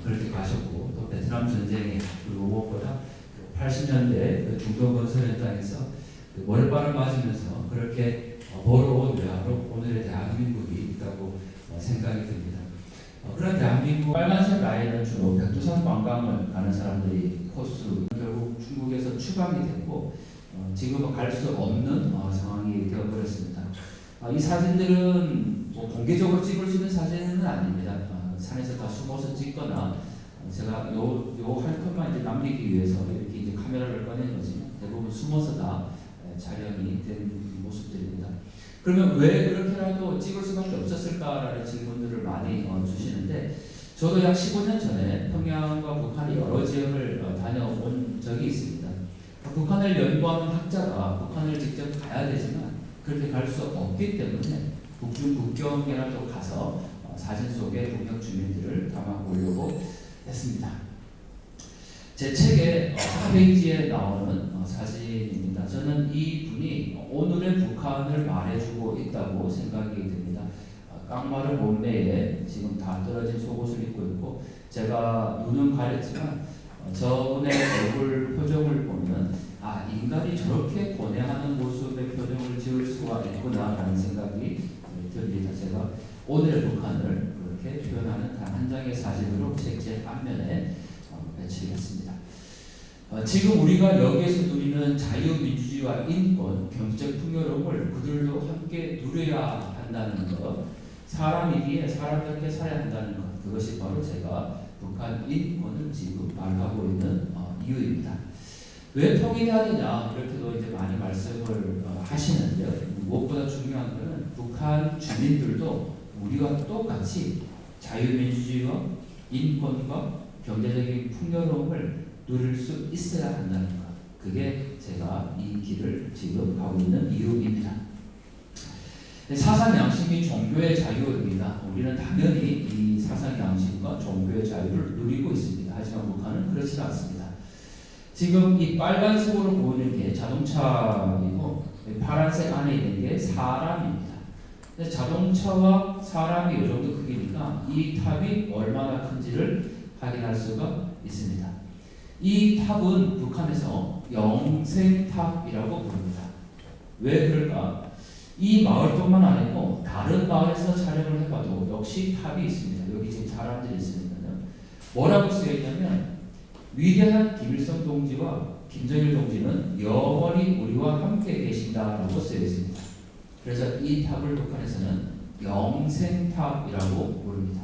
그렇게 가셨고 또 베트남 전쟁에 그리고 무엇보다 80년대 그 중동 건설 현장에서 그 월바를 맞으면서 그렇게 벌어온 외화로 오늘의 대한민국이 있다고 생각이 듭니다. 그런 대한민국 빨간색 라인은 주로 백두산 관광을 가는 사람들이 코스 결국 중국에서 추방이 됐고 지금은 갈 수 없는 상황이 되어버렸습니다. 이 사진들은 뭐 공개적으로 찍을 수 있는 사진은 아닙니다. 산에서 다 숨어서 찍거나 제가 요 한 컷만 이제 남기기 위해서 이렇게 이제 카메라를 꺼낸 거지 대부분 숨어서 다 촬영이 된 모습들입니다. 그러면 왜 그렇게라도 찍을 수밖에 없었을까라는 질문들을 많이 주시는데 저도 약 15년 전에 평양과 북한의 여러 지역을 다녀온 적이 있습니다. 북한을 연구하는 학자가 북한을 직접 가야 되지만 그렇게 갈 수 없기 때문에 북중 국경이라도 가서 사진 속의 북녘 주민들을 담아보려고 했습니다. 제 책의 4페이지에 나오는 사진입니다. 저는 이 분이 오늘의 북한을 말해주고 있다고 생각이 됩니다. 깡마른 몸매에 지금 다 떨어진 속옷을 입고 있고 제가 눈은 가렸지만 저분의 얼굴 표정을 보면 인간이 저렇게 고뇌하는 모습의 표정을 지을 수가 있구나 라는 생각이 듭니다. 제가 오늘의 북한을 그렇게 표현하는 단 한 장의 사진으로 책제 앞면에 배치했습니다. 지금 우리가 여기에서 누리는 자유민주주의와 인권, 경제적 풍요로움을 그들도 함께 누려야 한다는 것, 사람이기에 사람답게 살아야 한다는 것, 그것이 바로 제가 북한 인권을 지금 말하고 있는 이유입니다. 왜 통일해야 되냐 이렇게도 이제 많이 말씀을 하시는데요. 무엇보다 중요한 것은 북한 주민들도 우리와 똑같이 자유민주주의와 인권과 경제적인 풍요로움을 누릴 수 있어야 한다는 것. 그게 제가 이 길을 지금 가고 있는 이유입니다. 사상 양심이 종교의 자유입니다. 우리는 당연히 이 사상 양심과 종교의 자유를 누리고 있습니다. 하지만 북한은 그렇지 않습니다. 지금 이 빨간색으로 보이는 게 자동차이고 파란색 안에 있는 게 사람입니다. 자동차와 사람이 이 정도 크기니까 이 탑이 얼마나 큰지를 확인할 수가 있습니다. 이 탑은 북한에서 영생탑이라고 부릅니다. 왜 그럴까? 이 마을뿐만 아니고 다른 마을에서 촬영을 해봐도 역시 탑이 있습니다. 여기 지금 사람들이 있으니까요. 뭐라고 쓰여있냐면 위대한 김일성 동지와 김정일 동지는 영원히 우리와 함께 계신다라고 쓰여있습니다. 그래서 이 탑을 북한에서는 영생탑이라고 부릅니다.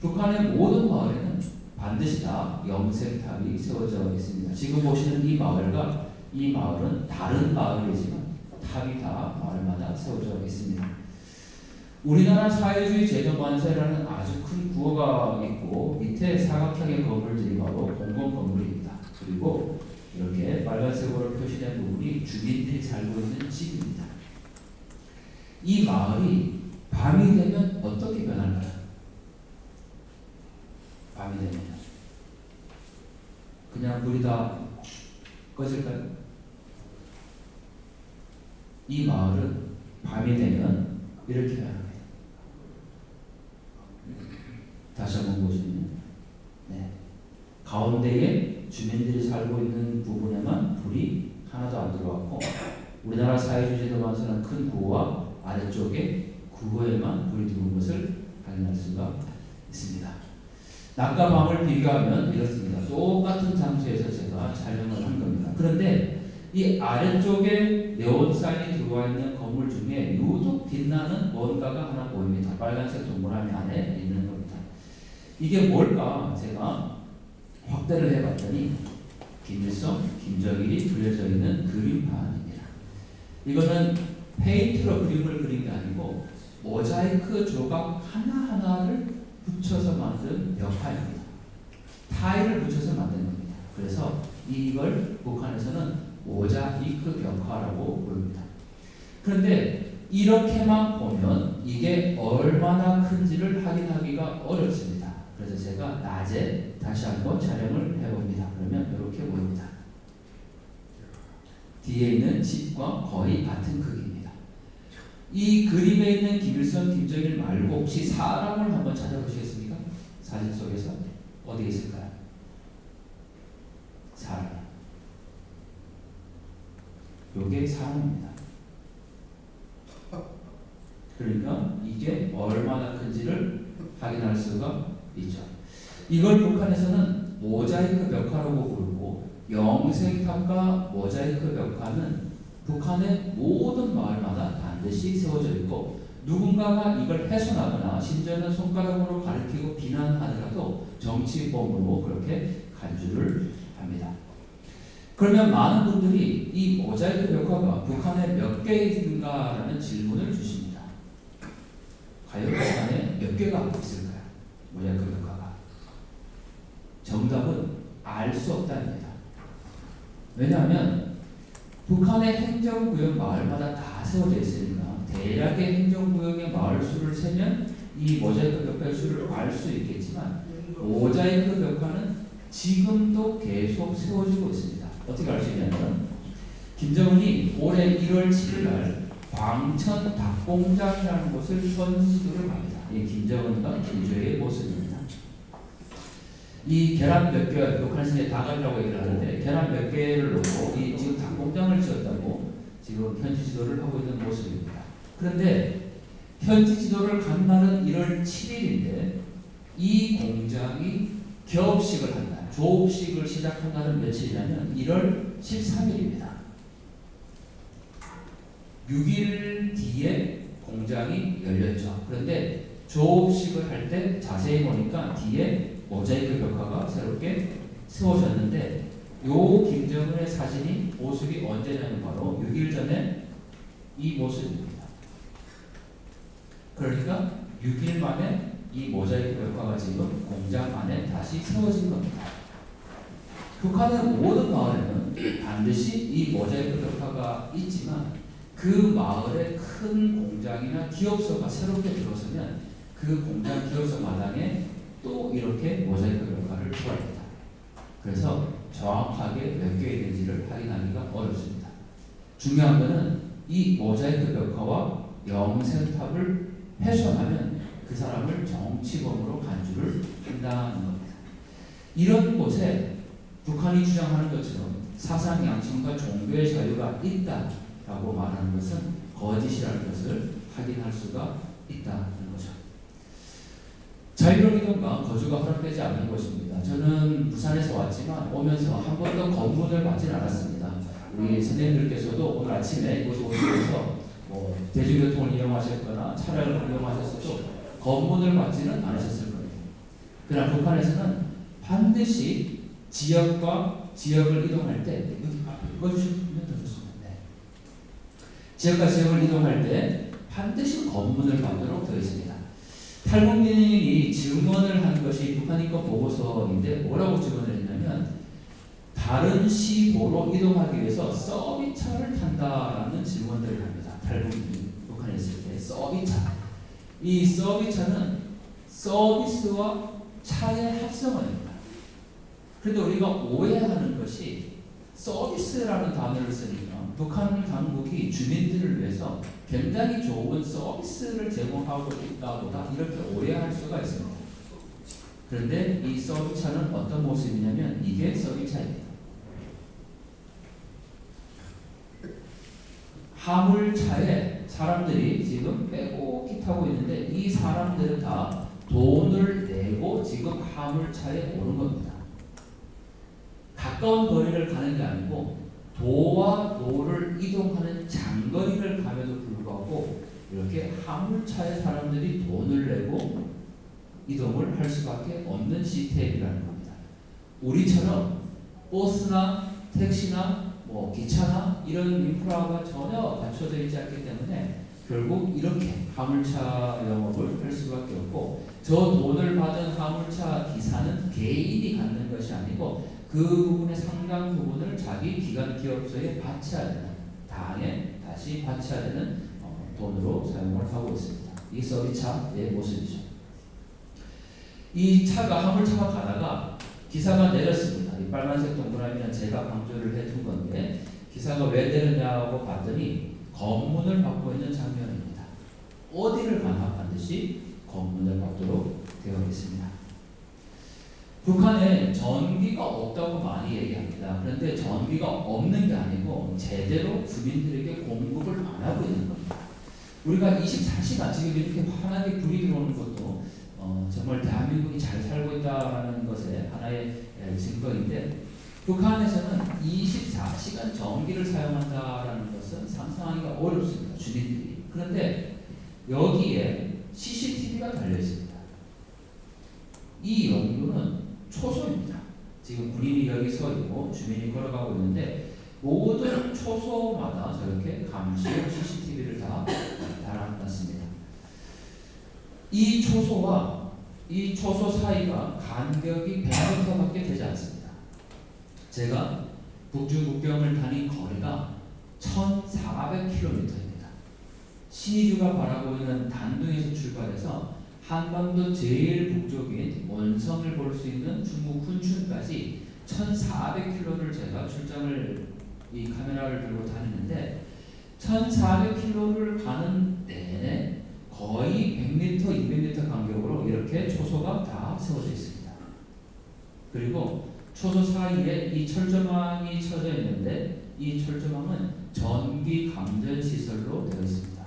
북한의 모든 마을에는 반드시 다 영생탑이 세워져 있습니다. 지금 보시는 이 마을과 이 마을은 다른 마을이지만 탑이 다 마을마다 세워져 있습니다. 우리나라 사회주의 제도만세라는 아주 큰 구호가 있고 밑에 사각형의 건물들이 바로 공공 건물입니다. 그리고 이렇게 빨간색으로 표시된 부분이 주민들이 살고 있는 집입니다. 이 마을이 밤이 되면 어떻게 변할까요? 밤이 되면 그냥 불이 다 꺼질까요? 이 마을은 밤이 되면 이렇게 변합니다. 다시 한번 보시면 가운데에 주민들이 살고 있는 부분에만 불이 하나도 안 들어왔고 우리나라 사회주의 제도만서는 큰 구호와 아래쪽에 구호에만 불이 들어온 것을 확인할 수가 있습니다. 낮과 밤을 비교하면 이렇습니다. 똑같은 장소에서 제가 촬영을 한 겁니다. 그런데 이 아래쪽에 네온사인이 들어와 있는 건물 중에 유독 빛나는 뭔가가 하나 보입니다. 빨간색 동그라미 안에 있는 겁니다. 이게 뭘까? 제가 확대를 해봤더니 김일성, 김정일이 그려져 있는 그림판입니다. 이거는 페인트로 그림을 그린 게 아니고 모자이크 조각 하나하나를 붙여서 만든 벽화입니다. 타일을 붙여서 만든 겁니다. 그래서 이걸 북한에서는 모자이크 벽화라고 부릅니다. 그런데 이렇게만 보면 이게 얼마나 큰지를 확인하기가 어렵습니다. 그래서 제가 낮에 다시 한번 촬영을 해봅니다. 그러면 이렇게 보입니다. 뒤에 있는 집과 거의 같은 크기입니다. 이 그림에 있는 김일성, 김정일 말고 혹시 사람을 한번 찾아보시겠습니까? 사진 속에서 어디에 있을까요? 사람. 요게 사람입니다. 그러니까 이게 얼마나 큰지를 확인할 수가 있죠. 이걸 북한에서는 모자이크 벽화라고 부르고, 영생탑과 모자이크 벽화는 북한의 모든 마을마다 반드시 세워져 있고, 누군가가 이걸 훼손하거나 심지어는 손가락으로 가리키고 비난하더라도 정치범으로 그렇게 간주를 합니다. 그러면 많은 분들이 이 모자이크 벽화가 북한에 몇 개 있는가라는 질문을 주십니다. 과연 북한에 몇 개가 있을까요? 모자이크 벽화가. 정답은 알 수 없다입니다. 왜냐하면 북한의 행정구역 마을마다 다 세워져 있으니까 대략의 행정구역의 마을 수를 세면 이 모자이크 벽화의 수를 알 수 있겠지만, 모자이크 벽화는 지금도 계속 세워지고 있습니다. 어떻게 알 수 있냐면, 김정은이 올해 1월 7일 날 광천 닭공장이라는 곳을 선지도를 합니다. 이 김정은과 김주혜의 모습입니다. 이 계란 몇 개, 북한에서 닭알이라고 얘기를 하는데, 계란 몇 개를 놓고 이 지금 닭공장을 지었다고 지금 현지 지도를 하고 있는 모습입니다. 그런데 현지 지도를 간 날은 1월 7일인데 이 공장이 개업식을 한 날, 조업식을 시작한 날은 며칠이냐면 1월 13일입니다. 6일 뒤에 공장이 열렸죠. 그런데 조업식을 할 때 자세히 보니까 뒤에 모자이크 벽화가 새롭게 세워졌는데, 요 김정은의 사진이 모습이 언제냐면 바로 6일 전에 이 모습입니다. 그러니까 6일 만에 이 모자이크 벽화가 지금 공장 안에 다시 세워진 겁니다. 북한의 모든 마을에는 반드시 이 모자이크 벽화가 있지만, 그 마을에 큰 공장이나 기업소가 새롭게 들어서면 그 공장 기업소 마당에 또 이렇게 모자이크 벽화를 투합합니다. 그래서 정확하게 몇 개 있는지를 확인하기가 어렵습니다. 중요한 것은 이 모자이크 벽화와 영생탑을 훼손하면 그 사람을 정치범으로 간주를 한다는 겁니다. 이런 곳에 북한이 주장하는 것처럼 사상 양심과 종교의 자유가 있다라고 말하는 것은 거짓이라는 것을 확인할 수가 있다는 거죠. 자유로운 이동과 거주가 허락되지 않는 곳입니다. 저는 부산에서 왔지만 오면서 한 번도 검문을 받지 않았습니다. 우리 선생님들께서도 오늘 아침에 이곳에 오시면서 대중교통을 이용하셨거나 차량을 이용하셨어도 검문을 받지는 않으셨을 거예요. 그러나 북한에서는 반드시 지역과 지역을 이동할 때, 읽어주시면 더 좋습니다. 네. 지역과 지역을 이동할 때 반드시 검문을 받도록 되어 있습니다. 탈북민이 증언을 한 것이 북한인권 보고서인데, 뭐라고 증언을 했냐면 다른 시도로 이동하기 위해서 서비스차를 탄다라는 증언들을 합니다. 탈북민이 북한에 있을 때 서비스차. 이 서비스차는 서비스와 차의 합성어입니다. 그런데 우리가 오해하는 것이 서비스라는 단어를 쓰니까 북한 당국이 주민들을 위해서 굉장히 좋은 서비스를 제공하고 있다보다 이렇게 오해할 수가 있습니다. 그런데 이 서비스차는 어떤 모습이냐면 이게 서비스차입니다. 화물차에 사람들이 지금 빼곡히 타고 있는데, 이 사람들은 다 돈을 내고 지금 화물차에 오는 겁니다. 가까운 거리를 가는 게 아니고 도와 도를 이동하는 장거리를 감에도 불구하고 이렇게 화물차에 사람들이 돈을 내고 이동을 할 수밖에 없는 시스템이라는 겁니다. 우리처럼 버스나 택시나 기차나 이런 인프라가 전혀 갖춰져 있지 않기 때문에 결국 이렇게 화물차 영업을 할 수밖에 없고, 저 돈을 받은 화물차 기사는 개인이 갖는 것이 아니고 그 부분의 상당 부분을 자기 기관 기업소에 바쳐야 되는, 당에 다시 바쳐야 되는 돈으로 사용을 하고 있습니다. 이 서비스차의 모습이죠. 이 차가, 화물차가 가다가 기사가 내렸습니다. 이 빨간색 동그라미는 제가 강조를 해둔 건데, 기사가 왜 내렸냐고 봤더니 검문을 받고 있는 장면입니다. 어디를 가나 반드시 검문을 받도록 되어 있습니다. 북한에 전기가 없다고 많이 얘기합니다. 그런데 전기가 없는 게 아니고 제대로 주민들에게 공급을 안 하고 있는 겁니다. 우리가 24시간 지금 이렇게 환하게 불이 들어오는 것도 정말 대한민국이 잘 살고 있다는 것의 하나의 증거인데, 북한에서는 24시간 전기를 사용한다는 것은 상상하기가 어렵습니다. 주민들이. 그런데 여기에 CCTV가 달려 있습니다. 이 연구는 초소입니다. 지금 군인이 여기 서 있고 주민이 걸어가고 있는데 모든 초소마다 저렇게 감시용 CCTV를 다 달아놨습니다. 이 초소와 이 초소 사이가 간격이 100m밖에 되지 않습니다. 제가 북중 국경을 다닌 거리가 1400km입니다. 신의주가 바라고 있는 단둥에서 출발해서 한반도 제일 북쪽인 원성을 볼 수 있는 중국 훈춘까지 1400km를 제가 출장을 이 카메라를 들고 다니는데 1400km를 가는 내내 거의 100m, 200m 간격으로 이렇게 초소가 다 세워져 있습니다. 그리고 초소 사이에 이 철조망이 쳐져 있는데 이 철조망은 전기 감전 시설로 되어 있습니다.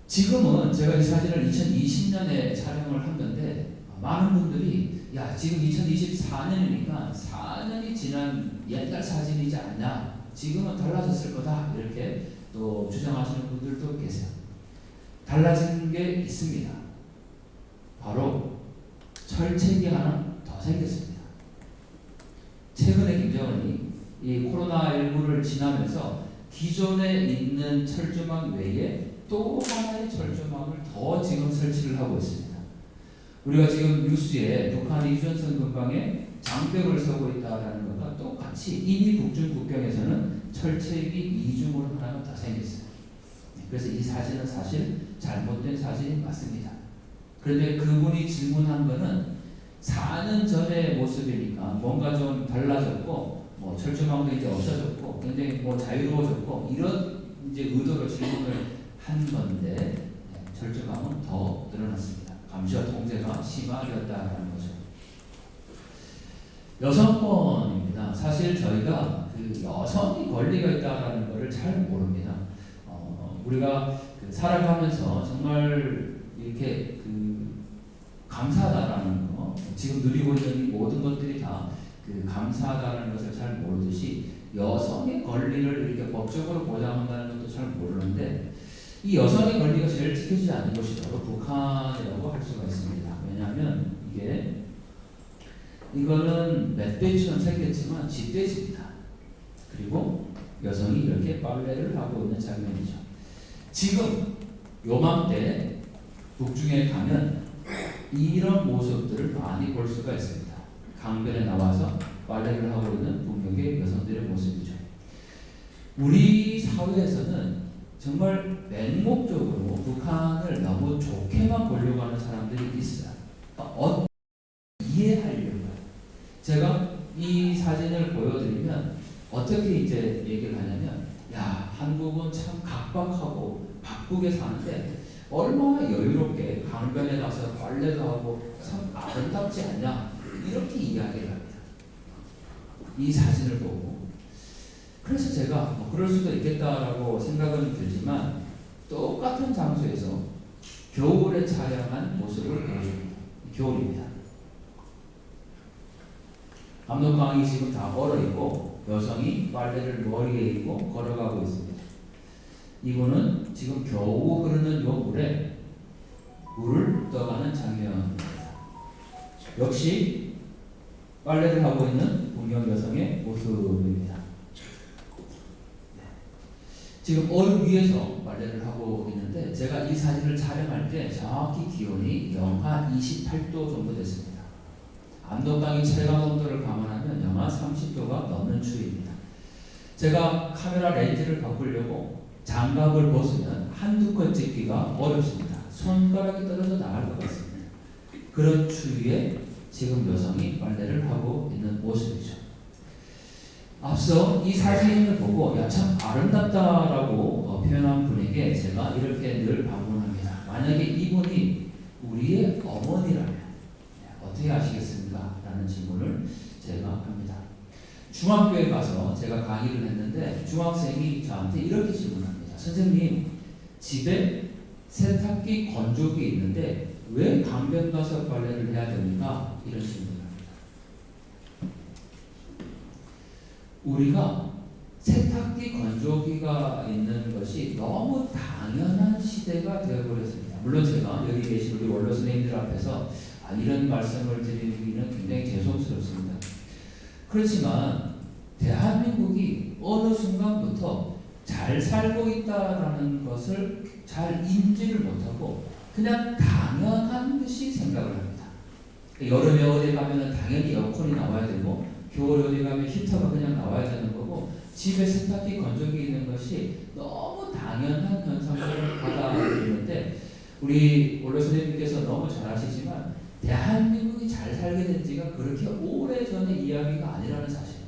지금은 제가 이 사진을 2020년에 촬영을 한 건데 많은 분들이 야 지금 2024년이니까 4년이 지난 옛날 사진이지 않냐, 지금은 달라졌을 거다, 이렇게 또 주장하시는 분들도 계세요. 달라진 게 있습니다. 바로 철책이 하나 더 생겼습니다. 최근에 김정은이 이 코로나19를 지나면서 기존에 있는 철조망 외에 또 하나의 철조망을 더 지금 설치를 하고 있습니다. 우리가 지금 뉴스에 북한이 휴전선 근방에 장벽을 서고 있다는 것과 똑같이 이미 북중 국경에서는 철책이 이중으로 하나가 더 생겼어요. 그래서 이 사진은 사실 잘못된 사진이 맞습니다. 그런데 그분이 질문한 거는 4년 전의 모습이니까 뭔가 좀 달라졌고 뭐 철조망도 이제 없어졌고 굉장히 뭐 자유로워졌고 이런 이제 의도로 질문을 한 건데 철조망은 더 늘어났습니다. 감시와 통제가 심화되었다는 거죠. 여성권입니다. 사실 저희가 그 여성이 권리가 있다는 것을 잘 모릅니다. 우리가 살아가면서 정말 이렇게 감사하다라는 거, 지금 누리고 있는 모든 것들이 다 감사하다는 것을 잘 모르듯이 여성의 권리를 이렇게 법적으로 보장한다는 것도 잘 모르는데, 이 여성의 권리가 제일 지켜지지 않는 것이 바로 북한이라고 할 수가 있습니다. 왜냐하면 이거는 멧돼지처럼 생겼지만 집돼지입니다. 그리고 여성이 이렇게 빨래를 하고 있는 장면이죠. 지금 요맘때 북중에 가면 이런 모습들을 많이 볼 수가 있습니다. 강변에 나와서 빨래를 하고 있는 북녘의 여성들의 모습이죠. 우리 사회에서는 정말 맹목적으로 북한을 너무 좋게만 보려고 하는 사람들이 있어요. 이해하려고요. 제가 이 사진을 보여드리면 어떻게 이제 얘기를 하냐면, 야, 한국은 참 각박하고 바쁘게 사는데 얼마나 여유롭게 강변에 가서 빨래도 하고 참 아름답지 않냐, 이렇게 이야기를 합니다. 이 사진을 보고. 그래서 제가 그럴 수도 있겠다라고 생각은 들지만 똑같은 장소에서 겨울에 촬영한 모습을 보여줍니다. 겨울입니다. 압록강이 지금 다 얼어있고 여성이 빨래를 머리에 입고 걸어가고 있습니다. 이거는 지금 겨우 흐르는 요 물에 물을 떠가는 장면입니다. 역시 빨래를 하고 있는 북녘 여성의 모습입니다. 지금 얼음 위에서 빨래를 하고 있는데 제가 이 사진을 촬영할 때 정확히 기온이 영하 28도 정도 됐습니다. 압록강의 체감 온도를 감안하면 영하 30도가 넘는 추위입니다. 제가 카메라 렌즈를 바꾸려고 장갑을 벗으면 한두 컷 찍기가 어렵습니다. 손가락이 떨어져 나갈 것 같습니다. 그런 추위에 지금 여성이 빨래를 하고 있는 모습이죠. 앞서 이 사진을 보고 야, 참 아름답다라고 표현한 분에게 제가 이렇게 늘 반문합니다. 만약에 이분이 우리의 어머니라면 어떻게 하시겠습니까? 라는 질문을 제가 합니다. 중학교에 가서 제가 강의를 했는데 중학생이 저한테 이렇게 질문합니다. 선생님, 집에 세탁기, 건조기 있는데 왜 강변 가서 빨래를 해야 됩니까? 이런 질문을 합니다. 우리가 세탁기, 건조기가 있는 것이 너무 당연한 시대가 되어버렸습니다. 물론 제가 여기 계신 우리 원로 선생님들 앞에서 이런 말씀을 드리기는 굉장히 죄송스럽습니다. 그렇지만 대한민국이 어느 순간부터 잘 살고 있다는 것을 잘 인지를 못하고 그냥 당연한 듯이 생각을 합니다. 여름에 어디 가면 당연히 에어컨이 나와야 되고 겨울에 어디 가면 히터가 그냥 나와야 되는 거고 집에 세탁기, 건조기 있는 것이 너무 당연한 현상을 받아들이는데 우리 원로 선생님께서 너무 잘 아시지만 대한민국이 잘 살게 된 지가 그렇게 오래전의 이야기가 아니라는 사실입니다.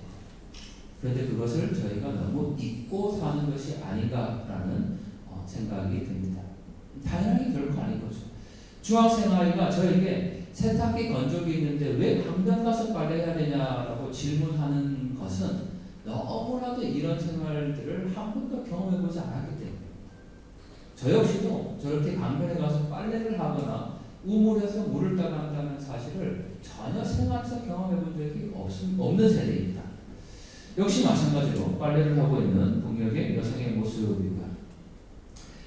그런데 그것을 저희가 너무 잊고 사는 것이 아닌가라는 생각이 듭니다. 당연히 결코 아닌 거죠. 중학생 아이가 저에게 세탁기, 건조기 있는데 왜 강변 가서 빨래해야 되냐라고 질문하는 것은 너무나도 이런 생활들을 한 번도 경험해보지 않았기 때문에 저 역시도 저렇게 강변에 가서 빨래를 하거나 우물에서 물을 따간다는 사실을 전혀 생활에서 경험해본 적이 없는 세대입니다. 역시 마찬가지로 빨래를 하고 있는 동역의 여성의 모습이고요.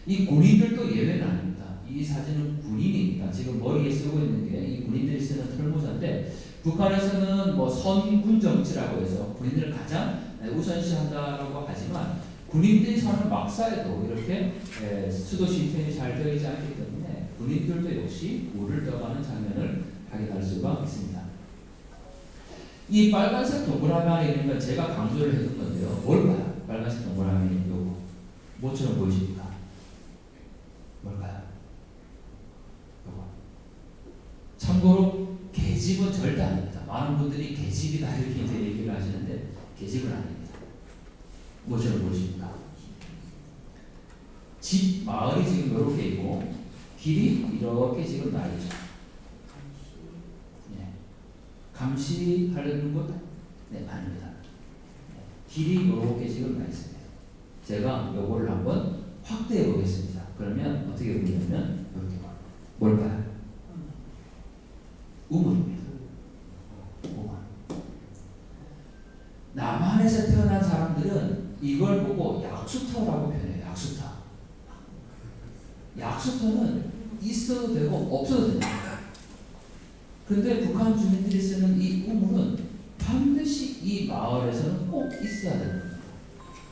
이 군인들도 예외는 아닙니다. 이 사진은 군인입니다. 지금 머리에 쓰고 있는 게 이 군인들이 쓰는 털모자인데 북한에서는 뭐 선군 정치라고 해서 군인들을 가장 우선시한다고 하지만 군인들이 사는 막사에도 이렇게 수도 시스템이 잘 되어 있지 않기 때문에 군인들도 역시 물을 떠가는 장면을 확인할 수가 있습니다. 이 빨간색 동그라미 안에 있는 건 제가 강조를 해둔 건데요. 뭘까요? 빨간색 동그라미 요거 뭐처럼 보이십니까? 뭘까요? 요거. 참고로 계집은 절대 아닙니다. 많은 분들이 계집이다 이렇게 이제 얘기를 하시는데 계집은 아닙니다. 뭐처럼 보이십니까? 집 마을이 지금 이렇게 있고 길이 이렇게 지금 나 있죠. 네. 감시하려는 것? 네, 아닙니다. 네. 길이 이렇게 지금 나 있습니다. 제가 요거를 한번 확대해 보겠습니다. 그러면 어떻게 보냐면 이렇게 뭘까요? 우물입니다. 우물. 남한에서 태어난 사람들은 이걸 보고 약수터라고 표현해요. 약수터. 약수터는 있어도 되고 없어도 됩니다. 그런데 북한 주민들이 쓰는 이 우물은 반드시 이 마을에서는 꼭 있어야 됩니다.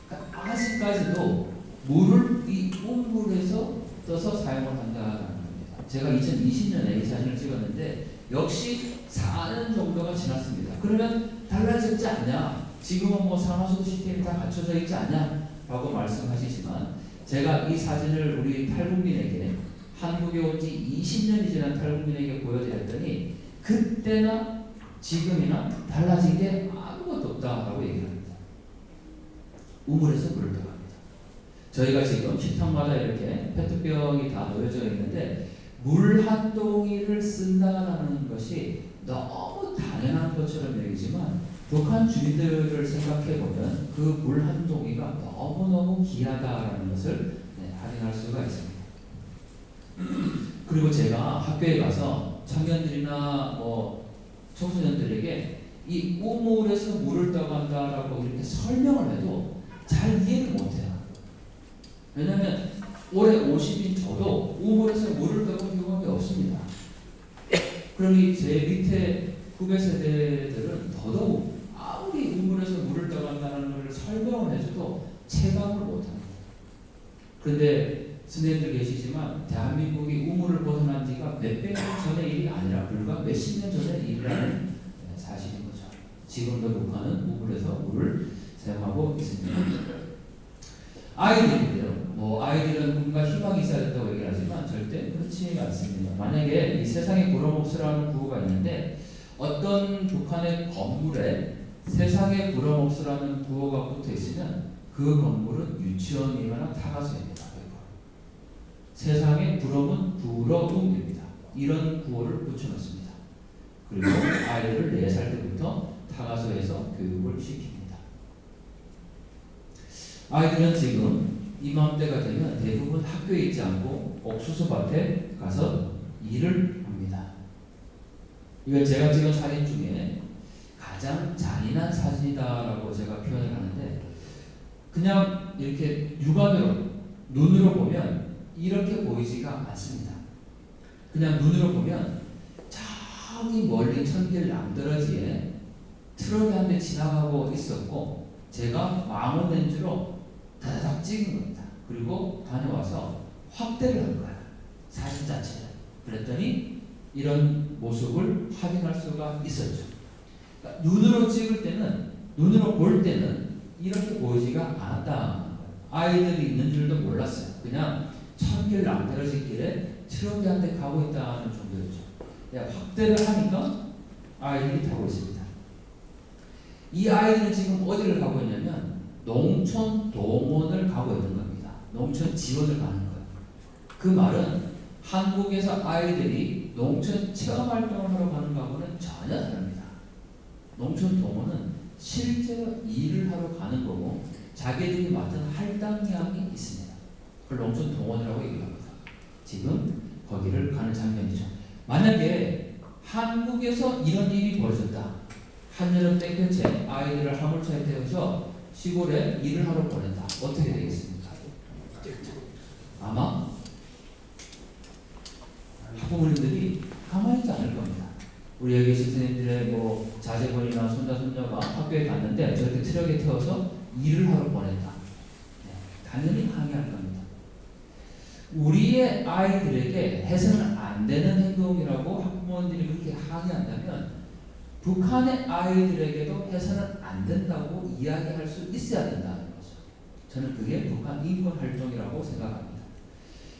그러니까 아직까지도 물을 이 우물에서 떠서 사용을 한다는 겁니다. 제가 2020년에 이 사진을 찍었는데 역시 4년 정도가 지났습니다. 그러면 달라졌지 않냐? 지금은 뭐 상하수도 시스템이 다 갖춰져 있지 않냐? 라고 말씀하시지만 제가 이 사진을 우리 탈북민에게 한국에 온 지 20년이 지난 탈북민에게 보여드렸더니 그때나 지금이나 달라진 게 아무것도 없다라고 얘기를 합니다. 우물에서 물을 떠갑니다. 저희가 지금 식탁마다 이렇게 페트병이 다 놓여져 있는데 물 한 동이를 쓴다는 것이 너무 당연한 것처럼 여기지만 북한 주민들을 생각해보면 그 물 한 동이가 너무너무 귀하다라는 것을 확인할 수가 있습니다. 그리고 제가 학교에 가서 청년들이나 뭐 청소년들에게 이 우물에서 물을 떠간다라고 이렇게 설명을 해도 잘 이해를 못해요. 왜냐하면 올해 50인 저도 우물에서 물을 떠본 경험이 없습니다. 그러니 제 밑에 후배 세대들은 더더욱 아무리 우물에서 물을 떠간다는 걸 설명을 해줘도 체감을 못합니다. 그런데 선생님들 계시지만 대한민국이 우물을 벗어난 지가 몇백 년 전의 일이 아니라 불과 몇십 년 전의 일이라는 사실인 거죠. 지금도 북한은 우물에서 물을 사용하고 있습니다. 아이들인데요. 뭐 아이들은 꿈과 희망이 있어야 된다고 얘기를 하지만 절대 그렇지 않습니다. 만약에 이 세상에 부러먹으라는 구호가 있는데 어떤 북한의 건물에 세상에 부러먹으라는 구호가 붙어 있으면 그 건물은 유치원이거나 타가소입니다. 세상에 부러움은 부러움입니다. 이런 구호를 붙여놓습니다. 그리고 아이들을 4살 때부터 타가소에서 교육을 시킵니다. 아이들은 지금 이맘때가 되면 대부분 학교에 있지 않고 옥수수밭에 가서 일을 합니다. 이건 제가 찍은 사진 중에 가장 잔인한 사진이다라고 제가 표현을 하는데, 그냥 이렇게 육안으로 눈으로 보면 이렇게 보이지가 않습니다. 그냥 눈으로 보면 저기 멀리 천길 남떨어지에 트럭이 한 대 지나가고 있었고, 제가 망원 렌즈로 다다닥 찍은 겁니다. 그리고 다녀와서 확대를 한 거야, 사진 자체를. 그랬더니 이런 모습을 확인할 수가 있었죠. 그러니까 눈으로 찍을 때는, 눈으로 볼 때는 이렇게 보이지가 않았다. 아이들이 있는 줄도 몰랐어요. 그냥 천길 남떨어진 길에 트럭이 한 대 가고 있다는 정도였죠. 확대를 하니까 아이들이 타고 있습니다. 이 아이들은 지금 어디를 가고 있냐면 농촌 동원을 가고 있는 겁니다. 농촌 지원을 가는 거예요. 그 말은 한국에서 아이들이 농촌 체험활동을 하러 가는 거하고는 전혀 다릅니다. 농촌 동원은 실제로 일을 하러 가는 거고 자기들이 맡은 할당량이 있습니다. 그걸 농촌 동원이라고 얘기합니다. 지금 거기를 가는 장면이죠. 만약에 한국에서 이런 일이 벌어졌다. 한여름 땡볕에 아이들을 화물차에 태워서 시골에 일을 하러 보낸다. 어떻게 되겠습니까? 아마 학부모님들이 가만히 있지 않을 겁니다. 우리 여기 선생님들의 뭐 자제분이나 손자 손녀가 학교에 갔는데 저렇게 트럭에 태워서 일을 하러 보낸다. 당연히 항의할 겁니다. 우리의 아이들에게 해서는 안 되는 행동이라고 학부모님들이 그렇게 항의한다면 북한의 아이들에게도 해서는 안 된다고 이야기할 수 있어야 된다는 거죠. 저는 그게 북한 인권 활동이라고 생각합니다.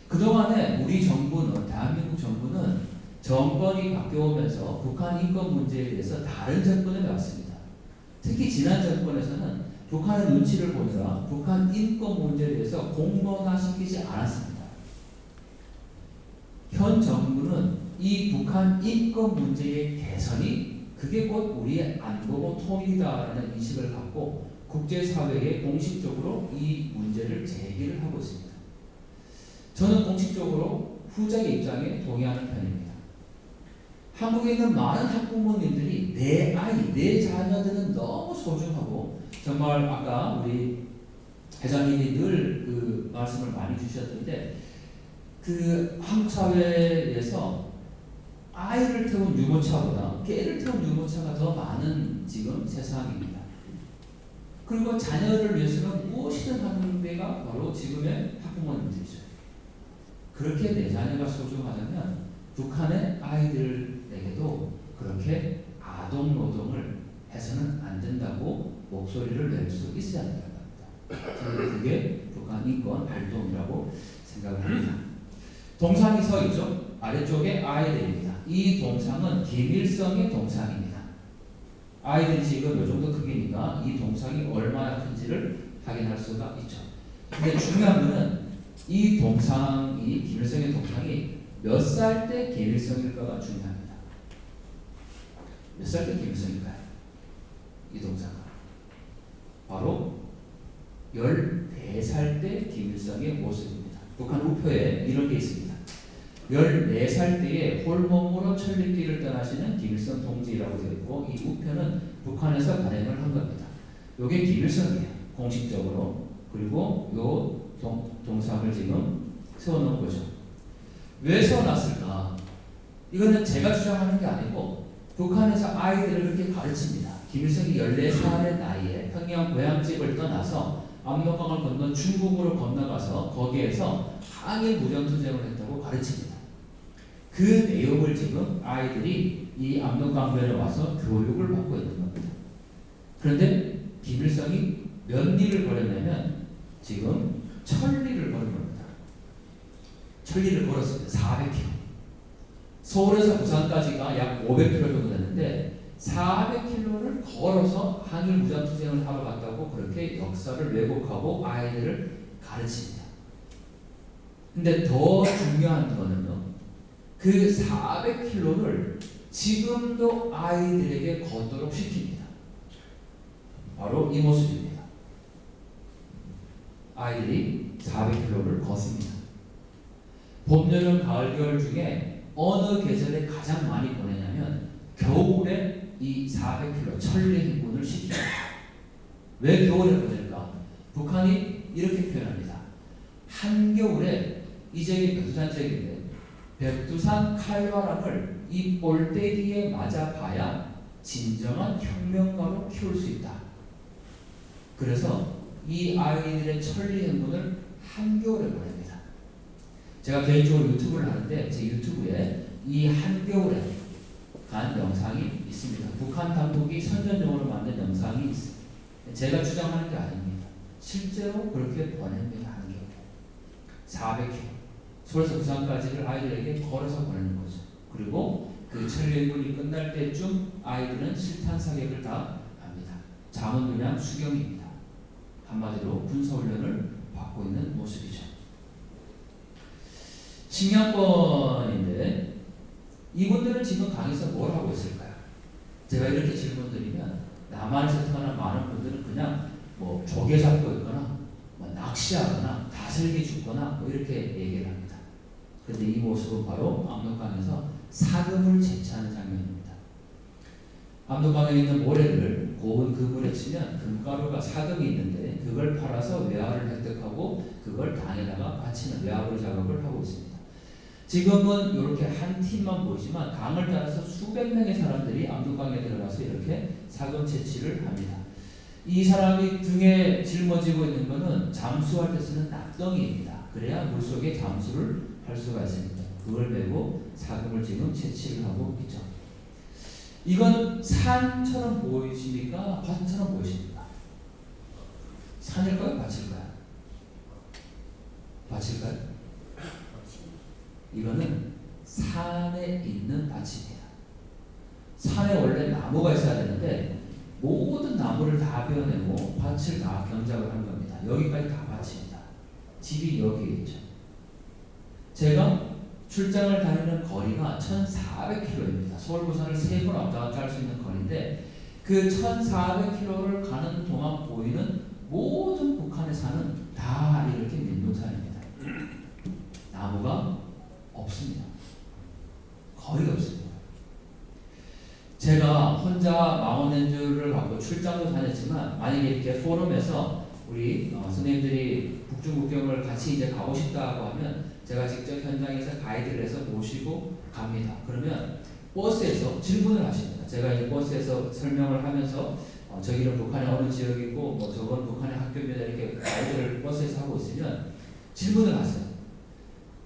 그동안에 우리 정부는, 대한민국 정부는 정권이 바뀌어오면서 북한 인권 문제에 대해서 다른 접근을 해왔습니다. 특히 지난 정권에서는 북한의 눈치를 보느라 북한 인권 문제에 대해서 공론화시키지 않았습니다. 현 정부는 이 북한 인권 문제의 개선이 그게 곧 우리의 안보고 통일이다라는 인식을 갖고 국제사회에 공식적으로 이 문제를 제기를 하고 있습니다. 저는 공식적으로 후자의 입장에 동의하는 편입니다. 한국에 있는 많은 학부모님들이 내 아이, 내 자녀들은 너무 소중하고, 정말 아까 우리 회장님이 늘 그 말씀을 많이 주셨던데, 그 한국 사회에서 아이를 태운 유모차보다 개를 태운 유모차가 더 많은 지금 세상입니다. 그리고 자녀를 위해서는 무엇이든 하는 데가 바로 지금의 학부모님들이죠. 그렇게 내 자녀가 소중하다면 북한의 아이들에게도 그렇게 아동 노동을 해서는 안 된다고 목소리를 낼 수 있어야 한다는 겁니다. 저는 그게 북한 인권 활동이라고 생각을 합니다. 동상이 서 있죠. 아래쪽에 아이들입니다. 이 동상은 김일성의 동상입니다. 아이들이 지금 이 정도 크기니까 이 동상이 얼마나 큰지를 확인할 수가 있죠. 근데 중요한 것은 이 동상이, 김일성의 동상이 몇 살 때 김일성일까가 중요합니다. 몇 살 때 김일성일까요? 이 동상은 바로 14살 때 김일성의 모습입니다. 북한 우표에 이런 게 있습니다. 14살 때에 홀몸으로 천리길을 떠나시는 김일성 동지라고 되어 있고, 이 우표는 북한에서 발행을 한 겁니다. 이게 김일성이에요, 공식적으로. 그리고 이 동상을 지금 세워놓은 거죠. 왜 세워놨을까? 이거는 제가 주장하는 게 아니고 북한에서 아이들을 그렇게 가르칩니다. 김일성이 14살의 나이에 평양 고향집을 떠나서 압록강을 건너 중국으로 건너가서 거기에서 항일 무장투쟁을 했다고 가르칩니다. 그 내용을 지금 아이들이 이 압록강변에 와서 교육을 받고 있는 겁니다. 그런데 김일성이 몇 리를 걸었냐면 지금 1000리를 걸은 겁니다. 1000리를 걸었습니다. 400km. 서울에서 부산까지가 약 500km 정도 되는데 400km를 걸어서 항일 무장투쟁을 하러 갔다고 그렇게 역사를 왜곡하고 아이들을 가르칩니다. 근데 더 중요한 거는요, 그 400km를 지금도 아이들에게 걷도록 시킵니다. 바로 이 모습입니다. 아이들이 400km를 걷습니다. 봄, 여름, 가을, 겨울 중에 어느 계절에 가장 많이 보내냐면 겨울에 이 400km 천리 행군을 시킵니다. 왜 겨울에 보낼까? 북한이 이렇게 표현합니다. 한겨울에 이 지역이 백두산 지역인데 백두산 칼바람을 이 볼때기에 맞아봐야 진정한 혁명가로 키울 수 있다. 그래서 이 아이들의 천리 행군을 한겨울에 보냅니다. 제가 개인적으로 유튜브를 하는데 제 유튜브에 이 한겨울에 간 영상이 있습니다. 북한 당국이 선전용으로 만든 영상이 있습니다. 제가 주장하는 게 아닙니다. 실제로 그렇게 보냅니다. 한겨울에 400km 서울에서 부산까지를 아이들에게 걸어서 보내는 거죠. 그리고 그 천리행군이 끝날 때쯤 아이들은 실탄 사격을 다 합니다. 잠은 그냥 수경입니다. 한마디로 군사훈련을 받고 있는 모습이죠. 식량권인데 이분들은 지금 강에서 뭘 하고 있을까요? 제가 이렇게 질문 드리면 남한에서 태어난 많은 분들은 그냥 뭐 조개 잡고 있거나 뭐 낚시하거나 다슬기 줍거나 뭐 이렇게 얘기를 합니다. 그런데 이 모습은 바로 압록강에서 사금을 채취하는 장면입니다. 압록강에 있는 모래를 고운 그물에 치면 금가루가 사금이 있는데 그걸 팔아서 외화를 획득하고 그걸 강에다가 바치는 외화불 작업을 하고 있습니다. 지금은 이렇게 한 팀만 보이지만 강을 따라서 수백 명의 사람들이 압록강에 들어가서 이렇게 사금 채취를 합니다. 이 사람이 등에 짊어지고 있는 것은 잠수할 때 쓰는 낙덩이입니다. 그래야 물속에 잠수를 할 수가 있습니다. 그걸 메고 사금을 지금 채취를 하고 있죠. 이건 산처럼 보이십니까? 밭처럼 보이십니까? 산일까요? 밭일까요? 밭일까요? 이거는 산에 있는 밭입니다. 산에 원래 나무가 있어야 되는데 모든 나무를 다 베어내고 밭을 다 경작을 한 겁니다. 여기까지 다 밭입니다. 집이 여기에 있죠. 제가 출장을 다니는 거리가 1400km입니다. 서울 부산을 3번 왔다 갔다 할 수 있는 거리인데 그 1400km를 가는 동안 보이는 모든 북한의 산은 다 이렇게 민둥산입니다. 나무가 없습니다. 거의 없습니다. 제가 혼자 망원렌즈를 갖고 출장도 다녔지만 만약에 이렇게 포럼에서 우리 선생님들이 북중국경을 같이 이제 가고 싶다고 하면 제가 직접 현장에서 가이드를 해서 모시고 갑니다. 그러면 버스에서 질문을 하십니다. 제가 이 버스에서 설명을 하면서 저기는 북한의 어느 지역이고 뭐 저건 북한의 학교입니다. 이렇게 가이드를 버스에서 하고 있으면 질문을 하세요.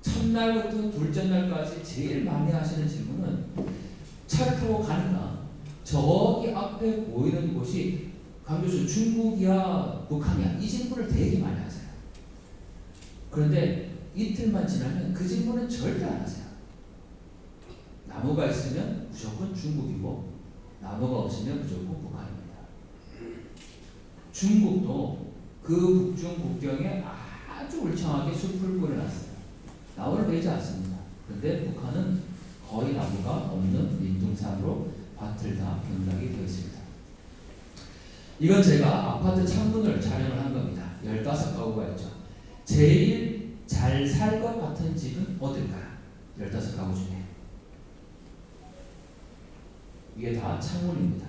첫날부터 둘째 날까지 제일 많이 하시는 질문은 차를 타고 가니까 저기 앞에 보이는 곳이 강교수 중국이야 북한이야 이 질문을 되게 많이 하세요. 그런데 이틀만 지나면 그 질문은 절대 안 하세요. 나무가 있으면 무조건 중국이고 나무가 없으면 무조건 북한입니다. 중국도 그 북중 국경에 아주 울창하게 숲을 뿌려놨어요. 나무를 베지 않습니다. 그런데 북한은 거의 나무가 없는 민둥산으로 밭을 다 경작이 되어 있습니다. 이건 제가 아파트 창문을 촬영을 한 겁니다. 15가구가 있죠. 제일 잘 살 것 같은 집은 어딜까요? 15가구 중에. 이게 다 창문입니다.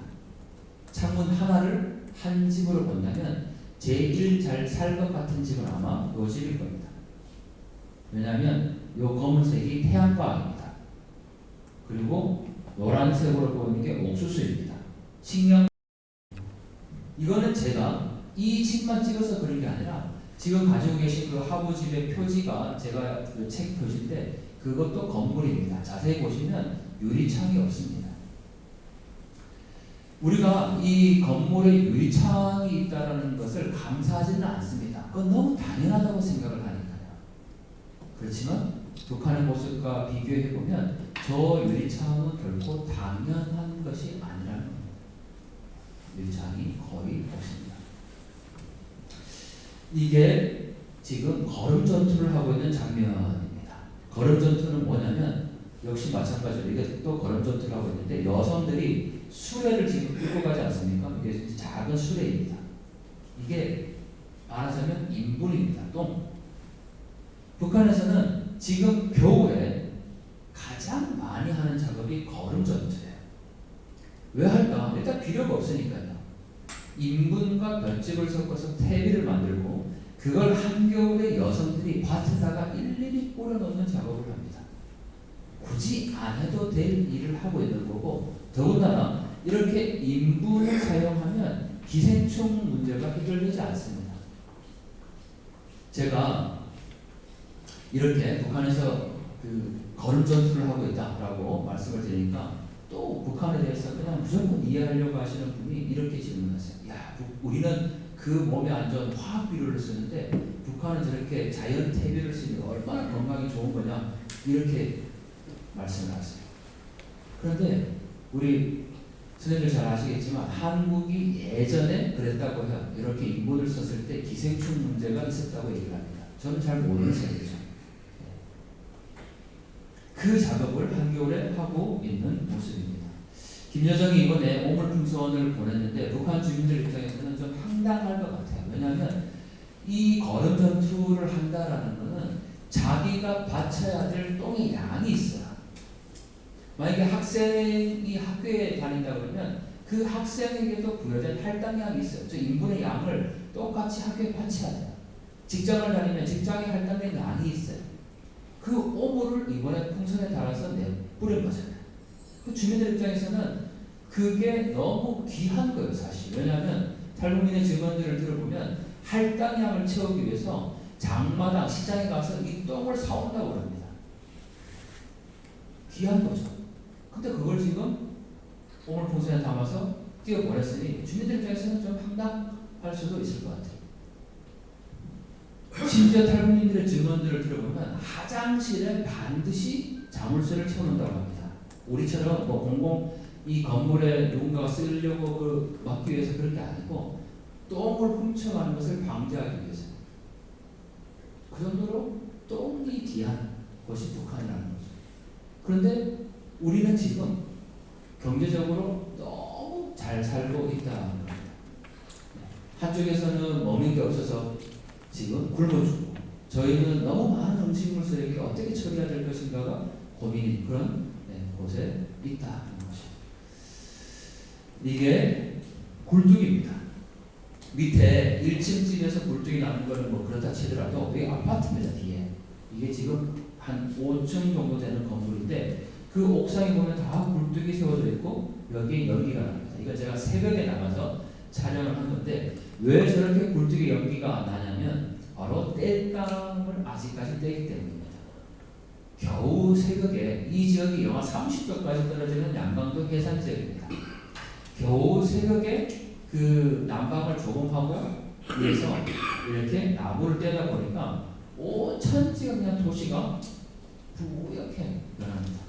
창문 하나를 한 집으로 본다면 제일 잘 살 것 같은 집은 아마 이 집일 겁니다. 왜냐하면 이 검은색이 태양광입니다. 그리고 노란색으로 보이는 게 옥수수입니다. 식량 이거는 제가 이 집만 찍어서 그런 게 아니라 지금 가지고 계신 그 하부집의 표지가 제가 그 책 표지인데 그것도 건물입니다. 자세히 보시면 유리창이 없습니다. 우리가 이 건물에 유리창이 있다는 것을 감사하지는 않습니다. 그건 너무 당연하다고 생각을 하니까요. 그렇지만 북한의 모습과 비교해보면 저 유리창은 결코 당연한 것이 아니라는 겁니다. 유리창이 거의 없습니다. 이게 지금 걸음 전투를 하고 있는 장면입니다. 걸음 전투는 뭐냐면 역시 마찬가지로 이게 또 걸음 전투를 하고 있는데 여성들이 수레를 지금 끌고 가지 않습니까? 이게 작은 수레입니다. 이게 말하자면 인분입니다. 똥. 북한에서는 지금 겨울에 가장 많이 하는 작업이 걸음 전투예요. 왜 할까? 일단 필요가 없으니까요. 인분과 볏짚을 섞어서 퇴비를 만들고 그걸 한겨울에 여성들이 밭에다가 일일이 뿌려놓는 작업을 합니다. 굳이 안 해도 될 일을 하고 있는 거고 더군다나 이렇게 인분을 사용하면 기생충 문제가 해결되지 않습니다. 제가 이렇게 북한에서 그 걸음 전투를 하고 있다라고 말씀을 드리니까 또 북한에 대해서 그냥 무조건 이해하려고 하시는 분이 이렇게 질문하세요. 야, 우리는 그 몸에 안 좋은 화학 비료를 쓰는데 북한은 저렇게 자연 퇴비를 쓰니 얼마나 건강이 좋은 거냐 이렇게 말씀을 하세요. 그런데 우리 선생님들 잘 아시겠지만 한국이 예전에 그랬다고 해요. 이렇게 인분을 썼을 때 기생충 문제가 있었다고 얘기를 합니다. 저는 잘 모르는 세계죠. 그 작업을 한겨울에 하고 있는 모습입니다. 김여정이 이번에 오물풍선을 보냈는데 북한 주민들 입장에서는 좀 황당할 것 같아요. 왜냐하면 이 걸음 전투를 한다라는 것은 자기가 바쳐야 될 똥의 양이 있어요. 만약에 학생이 학교에 다닌다 그러면 그 학생에게도 부여된 할당량이 있어요. 저 인분의 양을 똑같이 학교에 바쳐야 돼요. 직장을 다니면 직장에 할당된 양이 있어요. 그 오물을 이번에 풍선에 달아서 뿌린 거잖아요. 그 주민들 입장에서는 그게 너무 귀한 거예요, 사실. 왜냐하면 탈북민의 증언들을 들어보면 할당량을 채우기 위해서 장마당, 시장에 가서 이 똥을 사온다고 합니다. 귀한 거죠. 근데 그걸 지금 오물풍선에 담아서 띄워보냈으니 주민들 입장에서는 좀 황당할 수도 있을 것 같아요. 심지어 탈북민들의 증언들을 들어보면 화장실에 반드시 자물쇠를 채워놓는다고 합니다. 우리처럼 이 건물에 누군가가 쓰려고 막기 위해서 그런 게 아니고 똥을 훔쳐가는 것을 방지하기 위해서. 그 정도로 똥이 귀한 것이 북한이라는 거죠. 그런데 우리는 지금 경제적으로 너무 잘 살고 있다는 겁니다. 한쪽에서는 먹는 게 없어서 지금 굶어 죽고 저희는 너무 많은 음식물 쓰레기를 어떻게 처리해야 될 것인가가 고민인 그런 곳에 있다는 것이죠. 이게 굴뚝입니다. 밑에 1층 집에서 굴뚝이 나는 거는 뭐 그렇다 치더라도 이게 아파트입니다. 뒤에 이게 지금 한 5층 정도 되는 건물인데 그 옥상에 보면 다 굴뚝이 세워져 있고 여기에 연기가 납니다. 이거 제가 새벽에 나가서 촬영을 한 건데 왜 저렇게 굴뚝에 연기가 나냐면 바로 땔감을 아직까지 떼기 때문입니다. 겨우 새벽에 이 지역이 영하 30도까지 떨어지는 양강도 해상 지역입니다. 겨우 새벽에 그 난방을 조금 하고 위에서 이렇게 나무를 떼다 보니까 온 천지가 그냥 도시가 뿌옇게 변합니다.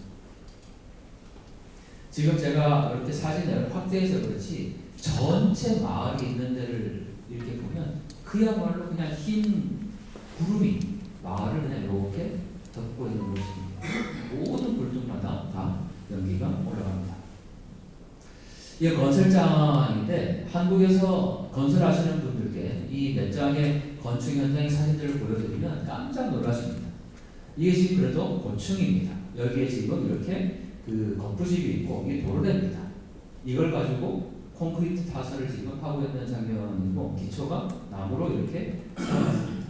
지금 제가 이렇게 사진을 확대해서 그렇지 전체 마을이 있는 데를 이렇게 보면 그야말로 그냥 흰 구름이 마을을 그냥 이렇게 덮고 있는 모습입니다. 모든 굴뚝마다 다 연기가 올라갑니다. 이게 건설장인데 한국에서 건설하시는 분들께 이 몇 장의 건축 현장의 사진들을 보여드리면 깜짝 놀라십니다. 이게 지금 그래도 고층입니다. 여기에 지금 이렇게 그 거푸집이 있고 이게 도로대입니다. 이걸 가지고 콘크리트 타설을 지금 하고 있는 장면이고 기초가 나무로 이렇게 나왔습니다.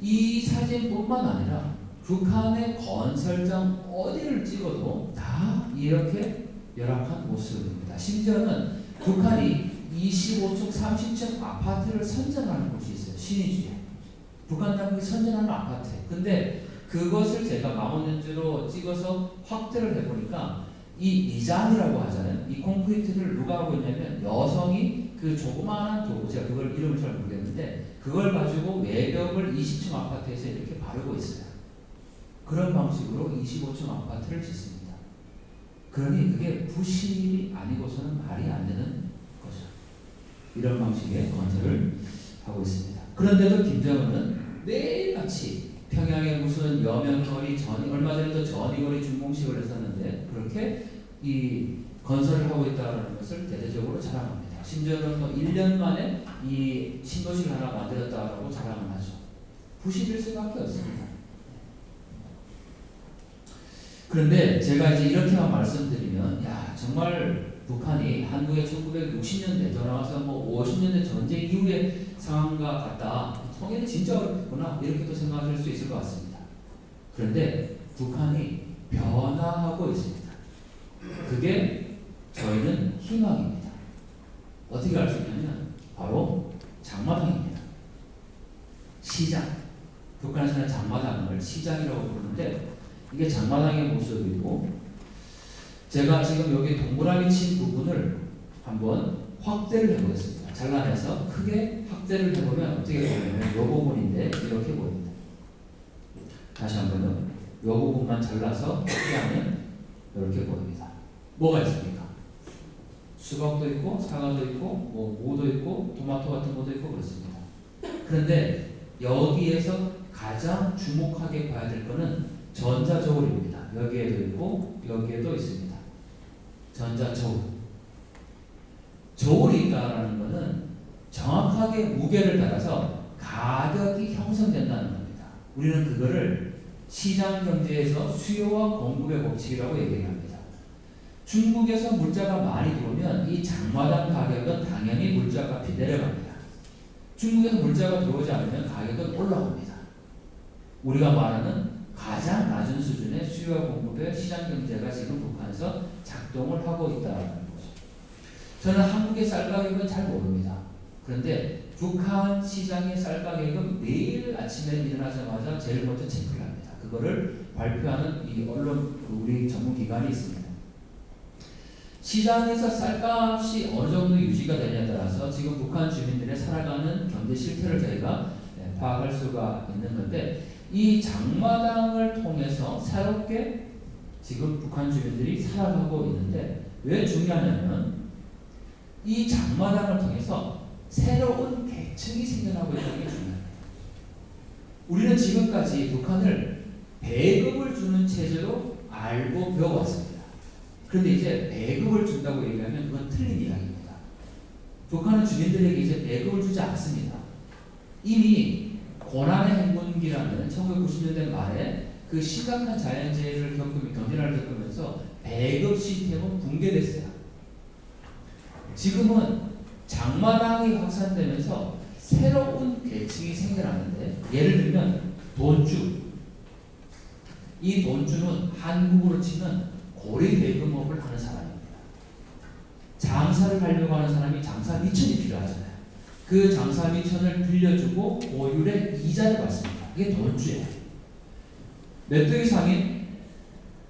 이 사진뿐만 아니라 북한의 건설장 어디를 찍어도 다 이렇게 열악한 모습입니다. 심지어는 북한이 25층, 30층 아파트를 선전하는 곳이 있어요. 신의주에. 북한 당국이 선전하는 아파트. 근데 그것을 제가 망원렌즈로 찍어서 확대를 해보니까 이 미장이라고 하잖아요. 이 콘크리트를 누가 하고 있냐면 여성이 그 조그마한 도구, 제가 그걸 이름을 잘 모르겠는데 그걸 가지고 외벽을 20층 아파트에서 이렇게 바르고 있어요. 그런 방식으로 25층 아파트를 짓습니다. 그러니 그게 부실이 아니고서는 말이 안 되는 거죠. 이런 방식의 건설을 하고 있습니다. 그런데도 김정은은 매일같이 평양에 무슨 여명거리, 얼마 전에도 전이거리 준공식을 했었는데 그렇게 이 건설을 하고 있다는 것을 대대적으로 자랑합니다. 심지어는 뭐 1년 만에 이 신도시를 하나 만들었다라고 자랑을 하죠. 부실일 수밖에 없습니다. 그런데 제가 이제 이렇게만 말씀드리면, 야, 정말 북한이 한국의 1960년대 돌아와서 뭐 50년대 전쟁 이후의 상황과 같다. 통일이 진짜 어렵구나. 이렇게도 생각할 수 있을 것 같습니다. 그런데 북한이 변화하고 있습니다. 그게 저희는 희망입니다. 어떻게 알 수 있냐면 바로 장마당입니다. 시장. 북한에서는 장마당을 시장이라고 부르는데 이게 장마당의 모습이고, 제가 지금 여기 동그라미 친 부분을 한번 확대를 해보겠습니다. 잘라내서 크게 확대를 해보면 어떻게 보냐면 이 부분인데 이렇게 보입니다. 다시 한번요. 이 부분만 잘라서 확대하면 이렇게 보입니다. 뭐가 있습니까? 수박도 있고 사과도 있고 뭐 무도 있고 토마토 같은 것도 있고 그렇습니다. 그런데 여기에서 가장 주목하게 봐야 될 거는 전자저울입니다. 여기에도 있고 여기에도 있습니다. 전자저울. 저울이 있다는 것은 정확하게 무게를 따라서 가격이 형성된다는 겁니다. 우리는 그거를 시장 경제에서 수요와 공급의 법칙이라고 얘기합니다. 중국에서 물자가 많이 들어오면 이 장마당 가격은 당연히 물자값이 내려갑니다. 중국에서 물자가 들어오지 않으면 가격은 올라갑니다. 우리가 말하는 가장 낮은 수준의 수요와 공급의 시장 경제가 지금 북한에서 작동을 하고 있다는 거죠. 저는 한국의 쌀 가격은 잘 모릅니다. 그런데 북한 시장의 쌀 가격은 매일 아침에 일어나자마자 제일 먼저 체크를 합니다. 그거를 발표하는 이 언론, 우리 전문기관이 있습니다. 시장에서 쌀값이 어느 정도 유지가 되냐에 따라서 지금 북한 주민들의 살아가는 경제 실태를 저희가 파악할 수가 있는 건데, 이 장마당을 통해서 새롭게 지금 북한 주민들이 살아가고 있는데, 왜 중요하냐면 이 장마당을 통해서 새로운 계층이 생겨나고 있다는 게 중요합니다. 우리는 지금까지 북한을 배급을 주는 체제로 알고 배워왔습니다. 그런데 이제 배급을 준다고 얘기하면 그건 틀린 이야기입니다. 북한은 주민들에게 이제 배급을 주지 않습니다. 이미 고난의 행군기라는 1990년대 말에 그 심각한 자연재해를 경제난을 겪으면서 배급 시스템은 붕괴됐어요. 지금은 장마당이 확산되면서 새로운 계층이 생겨나는데, 예를 들면 돈주. 이 돈주는 한국으로 치면 고리 대금업을 하는 사람입니다. 장사를 하려고 하는 사람이 장사 미천이 필요하잖아요. 그 장사 미천을 빌려주고 고율의 이자를 받습니다. 이게 돈주예요. 메뚜기 상인,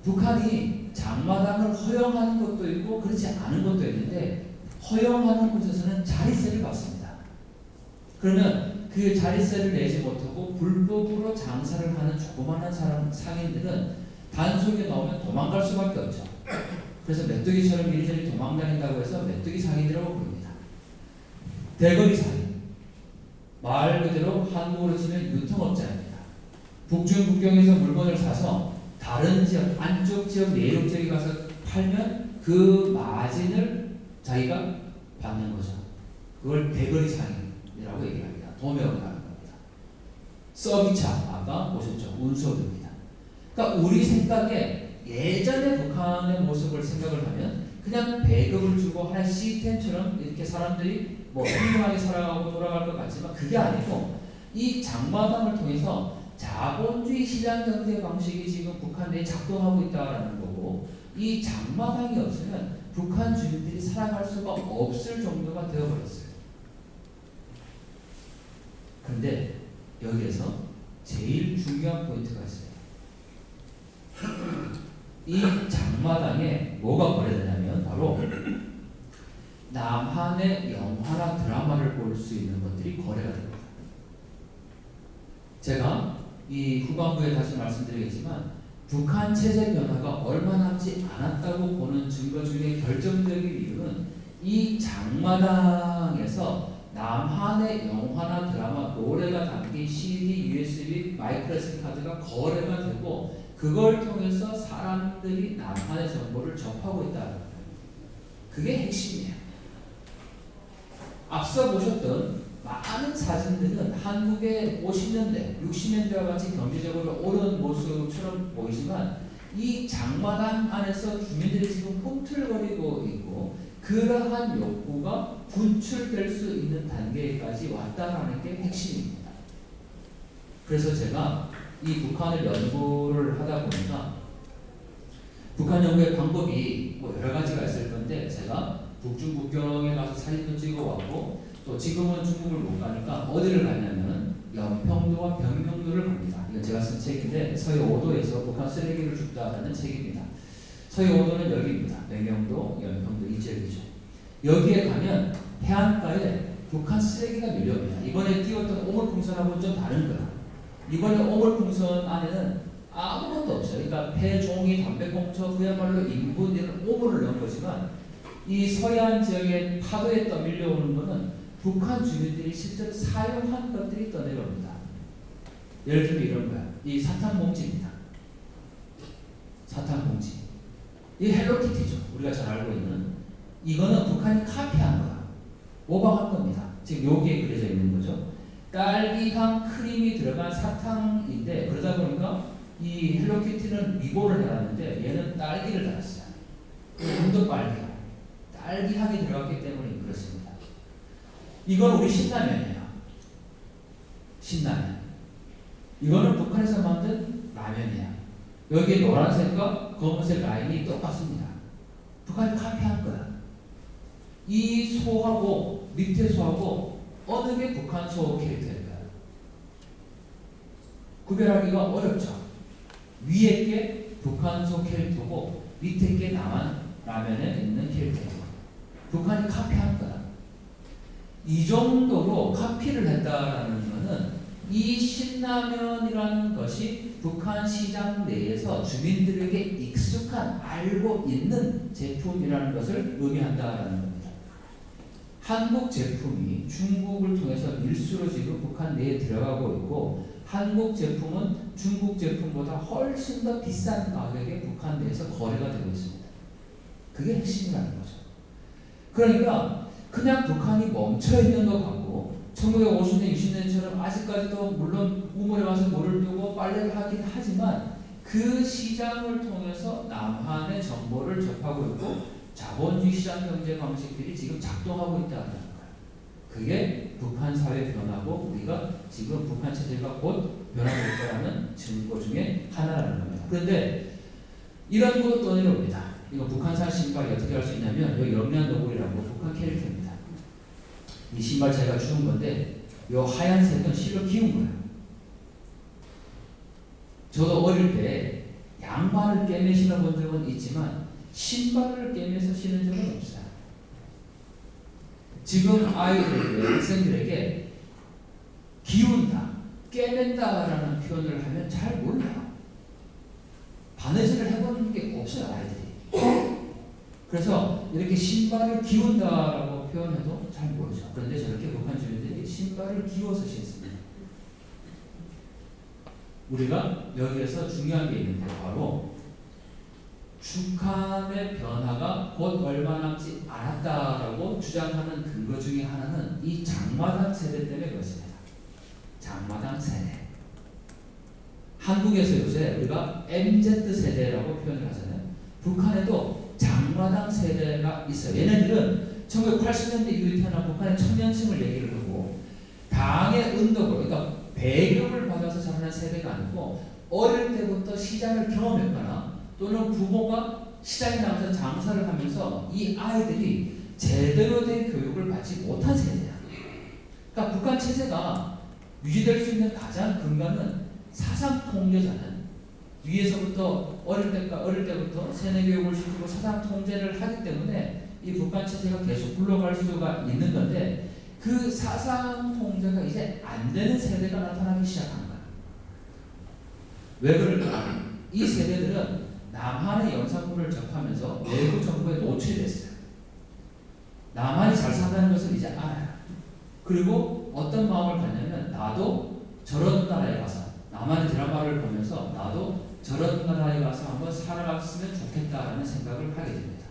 북한이 장마당을 허용하는 것도 있고 그렇지 않은 것도 있는데, 허용하는 곳에서는 자리세를 받습니다. 그러면 그 자리세를 내지 못하고 불법으로 장사를 하는 조그마한 상인들은 단속에 나오면 도망갈 수밖에 없죠. 그래서 메뚜기처럼 이리저리 도망다닌다고 해서 메뚜기 상인이라고 부릅니다. 대거리 상인. 말 그대로 한국으로 치면 유통업자입니다. 북중국경에서 물건을 사서 다른 지역, 안쪽 지역, 내륙 지역에 가서 팔면 그 마진을 자기가 받는 거죠. 그걸 대거리 상인이라고 얘기합니다. 도매업을 하는 겁니다. 서비차, 아까 보셨죠? 운수업입니다. 그러니까 우리 생각에 예전의 북한의 모습을 생각을 하면 그냥 배급을 주고 하나의 시스템처럼 이렇게 사람들이 뭐 평등하게 살아가고 돌아갈 것 같지만 그게 아니고, 이 장마당을 통해서 자본주의 시장 경제 방식이 지금 북한 내에 작동하고 있다는 거고, 이 장마당이 없으면 북한 주민들이 살아갈 수가 없을 정도가 되어버렸어요. 그런데 여기에서 제일 중요한 포인트가 있어요. 이 장마당에 뭐가 거래되냐면 바로 남한의 영화나 드라마를 볼 수 있는 것들이 거래가 됩니다. 제가 이 후반부에 다시 말씀드리겠지만 북한 체제 변화가 얼마 남지 않았다고 보는 증거 중에 결정적인 이유는 이 장마당에서 남한의 영화나 드라마, 노래가 담긴 CD, USB, 마이크로 SD 카드가 거래가 되고 그걸 통해서 사람들이 남한의 정보를 접하고 있다는 거예요. 그게 핵심이에요. 앞서 보셨던 많은 사진들은 한국의 50년대, 60년대와 같이 경제적으로 오른 모습처럼 보이지만 이 장마당 안에서 주민들이 지금 꿈틀거리고 있고 그러한 욕구가 분출될 수 있는 단계까지 왔다라는 게 핵심입니다. 그래서 제가 이 북한을 연구를 하다 보니까 북한 연구의 방법이 뭐 여러 가지가 있을 건데 제가 북중 국경에 가서 사진도 찍어 왔고 또 지금은 중국을 못 가니까 어디를 가냐면 연평도와 병명도를 갑니다. 이건 제가 쓴 책인데 서해 5도에서 북한 쓰레기를 줍다라는 책입니다. 서해 5도는 여기입니다. 병명도, 연평도 이 지역이죠. 여기에 가면 해안가에 북한 쓰레기가 밀려옵니다. 이번에 띄웠던 오물풍선하고는 좀 다른 거야. 이번에 오물풍선 안에는 아무것도 없어요. 그러니까 폐, 종이, 담배꽁초, 그야말로 인분 이런 오물을 넣은 거지만 이 서해안 지역의 파도에 떠밀려오는 거는 북한 주민들이 실제로 사용한 것들이 떠내려옵니다. 예를 들면 이런 거야. 이 사탕봉지입니다. 사탕봉지. 이 헬로키티죠. 우리가 잘 알고 있는. 이거는 북한이 카피한 거야. 모방한 겁니다. 지금 여기에 그려져 있는 거죠. 딸기향 크림이 들어간 사탕인데 그러다 보니까 이 헬로키티는 미고를 달았는데 얘는 딸기를 달았어요. 좀더 빨리. 딸기향이 들어갔기 때문에 그렇습니다. 이건 우리 신라면이에요. 신라면. 이거는 북한에서 만든 라면이에요. 여기 노란색과 검은색 라인이 똑같습니다. 북한이 카피한 거야. 이 소하고 밑에 소하고 어느 게 북한 소 캐릭터일까요? 구별하기가 어렵죠. 위에 게 북한 소 캐릭터고 밑에 게 남한 라면에 있는 캐릭터고 북한이 카피한 거야. 이 정도로 카피를 했다라는 것은 이 신라면이라는 것이 북한 시장 내에서 주민들에게 익숙한 알고 있는 제품이라는 것을 의미한다라는 겁니다. 한국 제품이 중국을 통해서 밀수로 지금 북한 내에 들어가고 있고 한국 제품은 중국 제품보다 훨씬 더 비싼 가격에 북한 내에서 거래가 되고 있습니다. 그게 핵심이라는 거죠. 그러니까 그냥 북한이 멈춰있는 것 같고 1950년, 60년처럼 아직까지도 물론 우물에 가서 물을 뜨고 빨래를 하긴 하지만 그 시장을 통해서 남한의 정보를 접하고 있고 자본주의 시장 경제 방식들이 지금 작동하고 있다는 거예요. 그게 북한 사회 변화고 우리가 지금 북한 체제가 곧 변화될 거라는 증거 중에 하나라는 겁니다. 그런데 이런 것도 떠내려옵니다. 이거 북한산 신발이 어떻게 할 수 있냐면 여기 영란너구리라고 북한 캐릭터입니다. 이 신발 제가 주는 건데 이 하얀색은 실로 기운 거예요. 저도 어릴 때 양말을 꿰매 신어본 적은 있지만 신발을 꿰매서 신은 적은 없어요. 지금 아이들에게 학생들에게 기운다, 꿰맨다라는 표현을 하면 잘 몰라요. 바느질을 해보는 게 없어요, 아이들이. 그래서 이렇게 신발을 기운다라고 표현해도 잘 모르죠. 그런데 저렇게 북한 주민들이 신발을 기워서 신습니다. 우리가 여기에서 중요한 게 있는데 바로 북한의 변화가 곧 얼마 남지 않았다라고 주장하는 근거 중에 하나는 이 장마당 세대 때문에 그렇습니다. 장마당 세대. 한국에서 요새 우리가 MZ세대라고 표현을 하잖아요. 북한에도 장마당 세대가 있어요. 얘네들은 1980년대 이후에 태어난 북한의 청년층을 얘기를 하고 당의 은덕으로 그러니까 배경을 받아서 자라는 세대가 아니고 어릴 때부터 시장을 경험했거나 또는 부모가 시장에 나가서 장사를 하면서 이 아이들이 제대로 된 교육을 받지 못한 세대야. 그러니까 북한 체제가 유지될 수 있는 가장 근간은 사상 통제자는 위에서부터 어릴 때부터 세뇌 교육을 시키고 사상 통제를 하기 때문에 이 북한 체제가 계속 굴러갈 수가 있는 건데 그 사상 통제가 이제 안 되는 세대가 나타나기 시작한 거야. 왜 그럴까? 이 세대들은 남한의 영상물을 접하면서 외국 정부에 노출됐어요. 남한이 잘 산다는 것을 이제 알아요. 그리고 어떤 마음을 갖냐면 나도 저런 나라에 가서 남한의 드라마를 보면서 나도 저런 나라에 가서 한번 살아갔으면 좋겠다라는 생각을 하게 됩니다.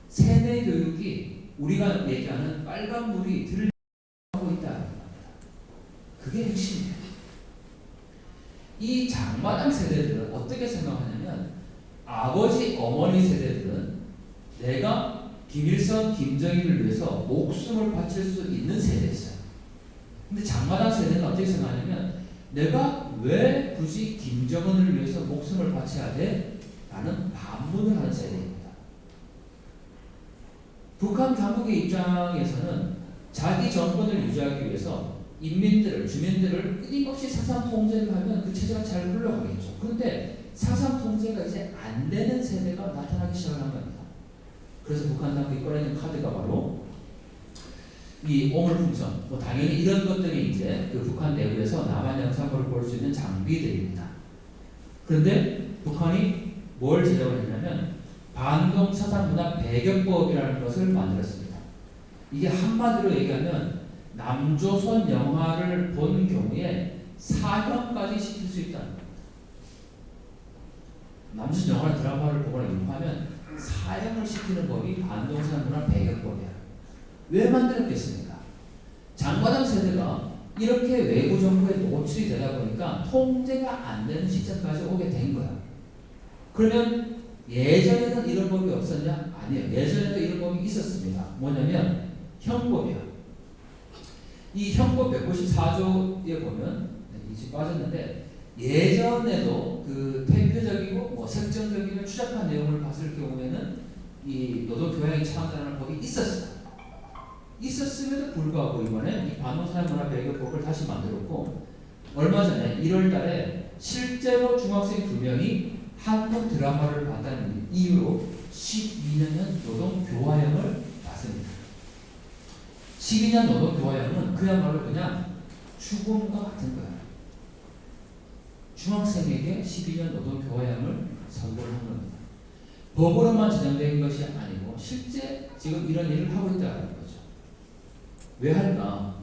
세대 교육이 우리가 얘기하는 빨간불이 들고 있다는 겁니다. 그게 핵심이에요. 이 장마당 세대들은 어떻게 생각하냐면 아버지, 어머니 세대들은 내가 김일성, 김정일을 위해서 목숨을 바칠 수 있는 세대였어요. 근데 장마당 세대는 어떻게 생각하냐면 내가 왜 굳이 김정은을 위해서 목숨을 바쳐야 돼? 라는 반문을 하는 세대입니다. 북한 당국의 입장에서는 자기 정권을 유지하기 위해서 인민들을, 주민들을 끊임없이 사상 통제를 하면 그 체제가 잘 흘러가겠죠. 그런데 사상 통제가 이제 안 되는 세대가 나타나기 시작한 겁니다. 그래서 북한 당국이 꺼내는 카드가 바로 이 오물풍선, 뭐 당연히 이런 것들이 이제 그 북한 내부에서 남한 영상으로 볼 수 있는 장비들입니다. 그런데 북한이 뭘 제정을 했냐면 반동 사상문화 배격법이라는 것을 만들었습니다. 이게 한마디로 얘기하면 남조선 영화를 본 경우에 사형까지 시킬 수 있다는 겁니다. 남조선 영화 드라마를 보거나 연구하면 사형을 시키는 법이 반동사상문화 배격법이야. 왜 만들었겠습니까? 장마당 세대가 이렇게 외부 정보에 노출이 되다 보니까 통제가 안 되는 시점까지 오게 된 거야. 그러면 예전에는 이런 법이 없었냐? 아니에요. 예전에도 이런 법이 있었습니다. 뭐냐면 형법이요. 이 형법 194조에 보면 이제 빠졌는데 예전에도 그 대표적이고 뭐 설정적이고 추잡한 내용을 봤을 경우에는 이 노동교양이 차원이라는 법이 있었어요. 있었음에도 불구하고 이번에 이 반동사상문화 배격법을 다시 만들었고 얼마 전에 1월 달에 실제로 중학생 2명이 한국 드라마를 봤다는 이유로 12년 노동교화형을 받습니다. 12년 노동교화형은 그야말로 그냥 죽음과 같은 거야. 중학생에게 12년 노동교화형을 선고를 한 겁니다. 법으로만 제정된 것이 아니고 실제 지금 이런 일을 하고 있다는 거죠. 왜 할까?